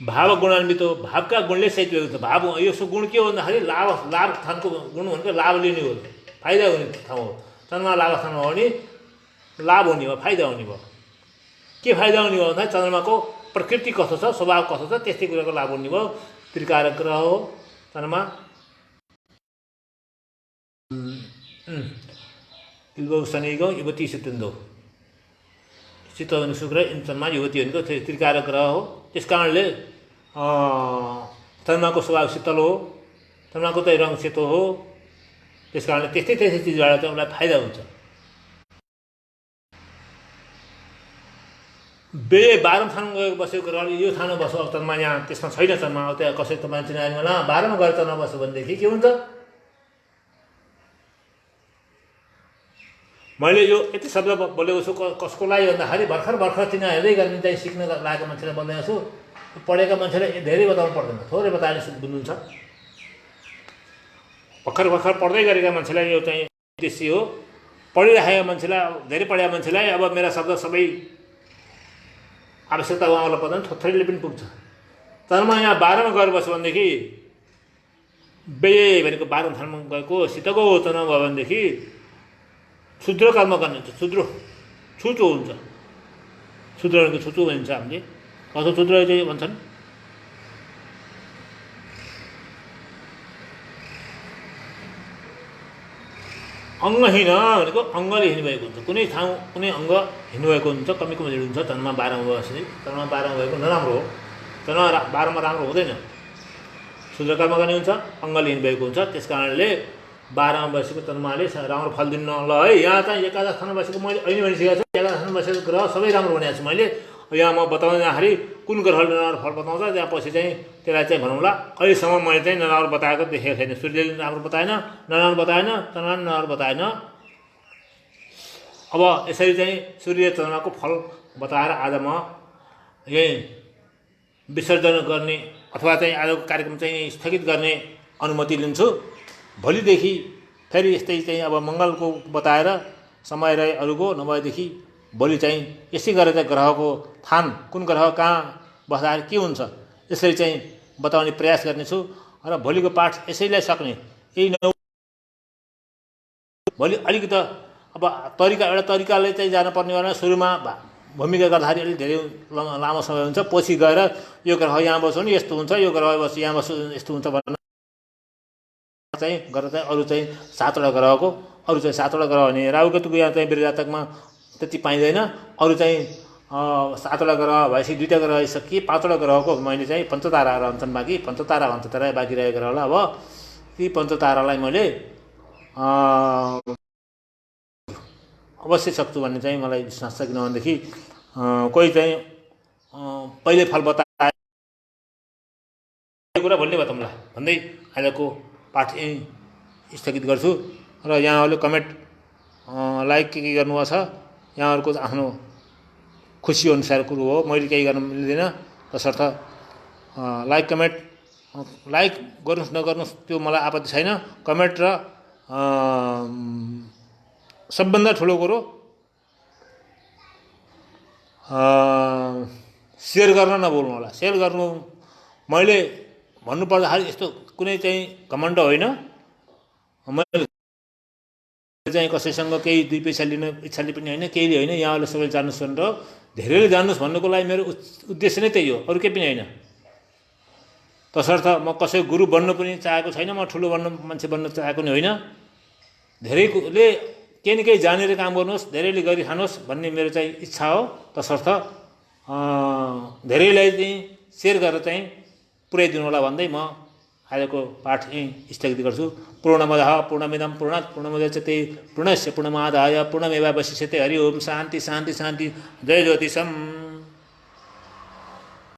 भाव गुणान्वित हो, भावका गुणले सहित भएको हुन्छ। भाव यसो गुण के हो भन्दाखेरि लाभ, लाभ स्थानको गुण भनेको लाभ लिने हो, फाइदा हुने ठाउँ हो। चन्द्रमा लाभ स्थानमा हो भने लाभ हुने भयो, फाइदा हुने भयो। के फाइदा हुने भयो भन्दाखेरि चन्द्रमाको प्रकृति कस्तो छ, स्वभाव कस्तो छ, त्यस्तै कुराको लाभ हुने भयो। त्रिकारक ग्रह हो चन्द्रमा। इल्बौ शनिगौ युवती सितुन्दौ, सित भने शुक्र, चन्द्रमा युवती भनेको त्रिकारक ग्रह हो। त्यस कारणले चन्द्रमाको स्वभाव शीतल हो, चन्द्रमाको चाहिँ रङ सेतो हो। त्यस कारणले त्यस्तै त्यस्तै चिजबाट चाहिँ उसलाई फाइदा हुन्छ। बे 12 स्थानमा गएको बसेको ग्रहले यो स्थानमा बस्यो, अब चन्द्रमा यहाँ त्यसमा छैन। चन्द्रमा अब त्यहाँ कसै त मान्छे नानी होला 12मा गएर चन्द्रमा बस्यो भनेदेखि के हुन्छ? मैले यो यति शब्द बोलेको छु कसको लागि भन्दाखेरि भर्खर चिना हेर्दै गर्ने चाहिँ सिक्न लागेको मान्छेलाई बोल्दैछु छु। पढेका मान्छेलाई धेरै बताउनु पर्दैन, थोरै बताएर बुझ्नुहुन्छ। भर्खर पढ्दै गरेका मान्छेलाई यो चाहिँ उद्देश्य हो। पढिराखेका मान्छेलाई, धेरै पढेका मान्छेलाई अब मेरा शब्द सबै आवश्यकता उहाँलाई पर्दैन, थोरैले पनि पुग्छ। चन्द्रमा यहाँ 12मा गएर बस्यो भनेदेखि बेये भनेको 12 स्थानमा गएको सितको चन्द्रमा भयो भनेदेखि क्षुद्र कर्म गर्ने हुन्छ। छुचो हुन्छ। क्षुद्र भनेको छुचो भनिन्छ हामीले। कसो क्षुद्र चाहिँ भन्छन्? अङ्गहीन भनेको अङ्गले हिँड्नुभएको हुन्छ। कुनै ठाउँ कुनै अङ्ग हिँड्नुभएको हुन्छ, कमी कमजोरी हुन्छ। चन्द्रमा 12मा बसेपछि चन्द्रमा 12मा भएको नराम्रो हो। चन्द्रमा 12मा राम्रो हुँदैन, क्षुद्र कर्म गर्ने हुन्छ, अङ्गले हिँड्नुभएको हुन्छ। त्यस कारणले 12मा बसेको चन्द्रमाले राम्रो फल दिन्न। ल है, यहाँ चाहिँ एकादश स्थानमा बसेको मैले अहिले भनिसकेको छु। एकादश स्थानमा बसेको ग्रह सबै राम्रो भनेको छु मैले। यहाँ म बताउँदाखेरि कुन ग्रहले नराम्रो फल बताउँछ त्यहाँ पछि चाहिँ त्यसलाई चाहिँ भनौँला। अहिलेसम्म मैले चाहिँ नराम्रो बताएको देखेको छैन। सूर्यले राम्रो बताएन, नराम्रो बताएन, चन्द्रमाले नराम्रो बताएन। अब यसरी चाहिँ सूर्य चन्द्रमाको फल बताएर आज म यही विसर्जन गर्ने अथवा चाहिँ आजको कार्यक्रम चाहिँ स्थगित गर्ने अनुमति लिन्छु। भोलिदेखि फेरि यस्तै चाहिँ अब मङ्गलको बताएर समय रहे अरूको, नभएदेखि भोलि चाहिँ यसै गरेर चाहिँ ग्रहको थान कुन ग्रह कहाँ बस्दाखेरि के हुन्छ यसरी चाहिँ बताउने प्रयास गर्नेछु। र भोलिको पाठ यसैलाई सक्ने यही भोलि अलिकति अब एउटा तरिकाले चाहिँ जानुपर्ने भएर सुरुमा भूमिका गर्दाखेरि अलिक धेरै लामो समय हुन्छ। पछि गएर यो ग्रह यहाँ बस्यो भने यस्तो हुन्छ, यो ग्रह बस्यो यहाँ बस्यो यस्तो हुन्छ भन्नु चाहिँ गरेर चाहिँ अरू चाहिँ 7वटा ग्रहको अरू चाहिँ 7वटा ग्रह भने राहु केतुको यहाँ चाहिँ वीरजातकमा त्यति पाइँदैन। अरू चाहिँ 7वटा ग्रह भएपछि 2टा ग्रह आइसके 5वटा ग्रहको मैले चाहिँ पञ्चताराहरू हुन्छन् बाँकी, पञ्चतारा बाँकी रहेको ग्रहलाई अब ती पञ्चतारालाई मैले अवश्य सक्छु भन्ने चाहिँ मलाई विश्वास छ। किनभनेदेखि कोही चाहिँ पहिले फल बताए कुरा भोलि बताउँला भन्दै आजको पाठ यहीँ स्थगित गर्छु। र यहाँहरूले कमेन्ट लाइक के गर्नुभएको छ यहाँहरूको आफ्नो खुसी अनुसार कुरो हो, मैले केही गर्न मिल्दैन। तसर्थ लाइक कमेन्ट लाइक गर्नुहोस् नगर्नुहोस् त्यो मलाई आपत्ति छैन। कमेन्ट र सबभन्दा ठुलो कुरो सेयर गर्न नभुल्नु होला। सेयर गर्नु मैले भन्नुपर्दाखेरि यस्तो कुनै चाहिँ घमण्ड होइन। मैले चाहिँ कसैसँग केही 2 पैसा लिन इच्छाले पनि होइन, केहीले होइन। यहाँहरूले सबैले जान्नुहोस् भनेर, धेरैले जान्नुहोस् भन्नुको लागि मेरो उद्देश्य नै त्यही हो, अरू केही पनि होइन। तसर्थ म कसैको गुरु बन्नु पनि चाहेको छैन, म ठुलो मान्छे बन्न चाहेको नि होइन। धेरैले केही न केही जानेर काम गर्नुहोस्, धेरैले गरी खानुहोस् भन्ने मेरो चाहिँ इच्छा हो। तसर्थ धेरैलाई चाहिँ सेयर गरेर चाहिँ पुर्याइदिनु होला भन्दै म आजको पाठ यहीँ स्थगित गर्छु। पूर्णमदः पूर्णमिदं पूर्णात् पूर्णमुदच्यते पूर्णस्य पूर्णमादाय पूर्णमेवावशिष्यते। हरि ओम। शान्ति शान्ति शान्ति। जय ज्योतिषम्।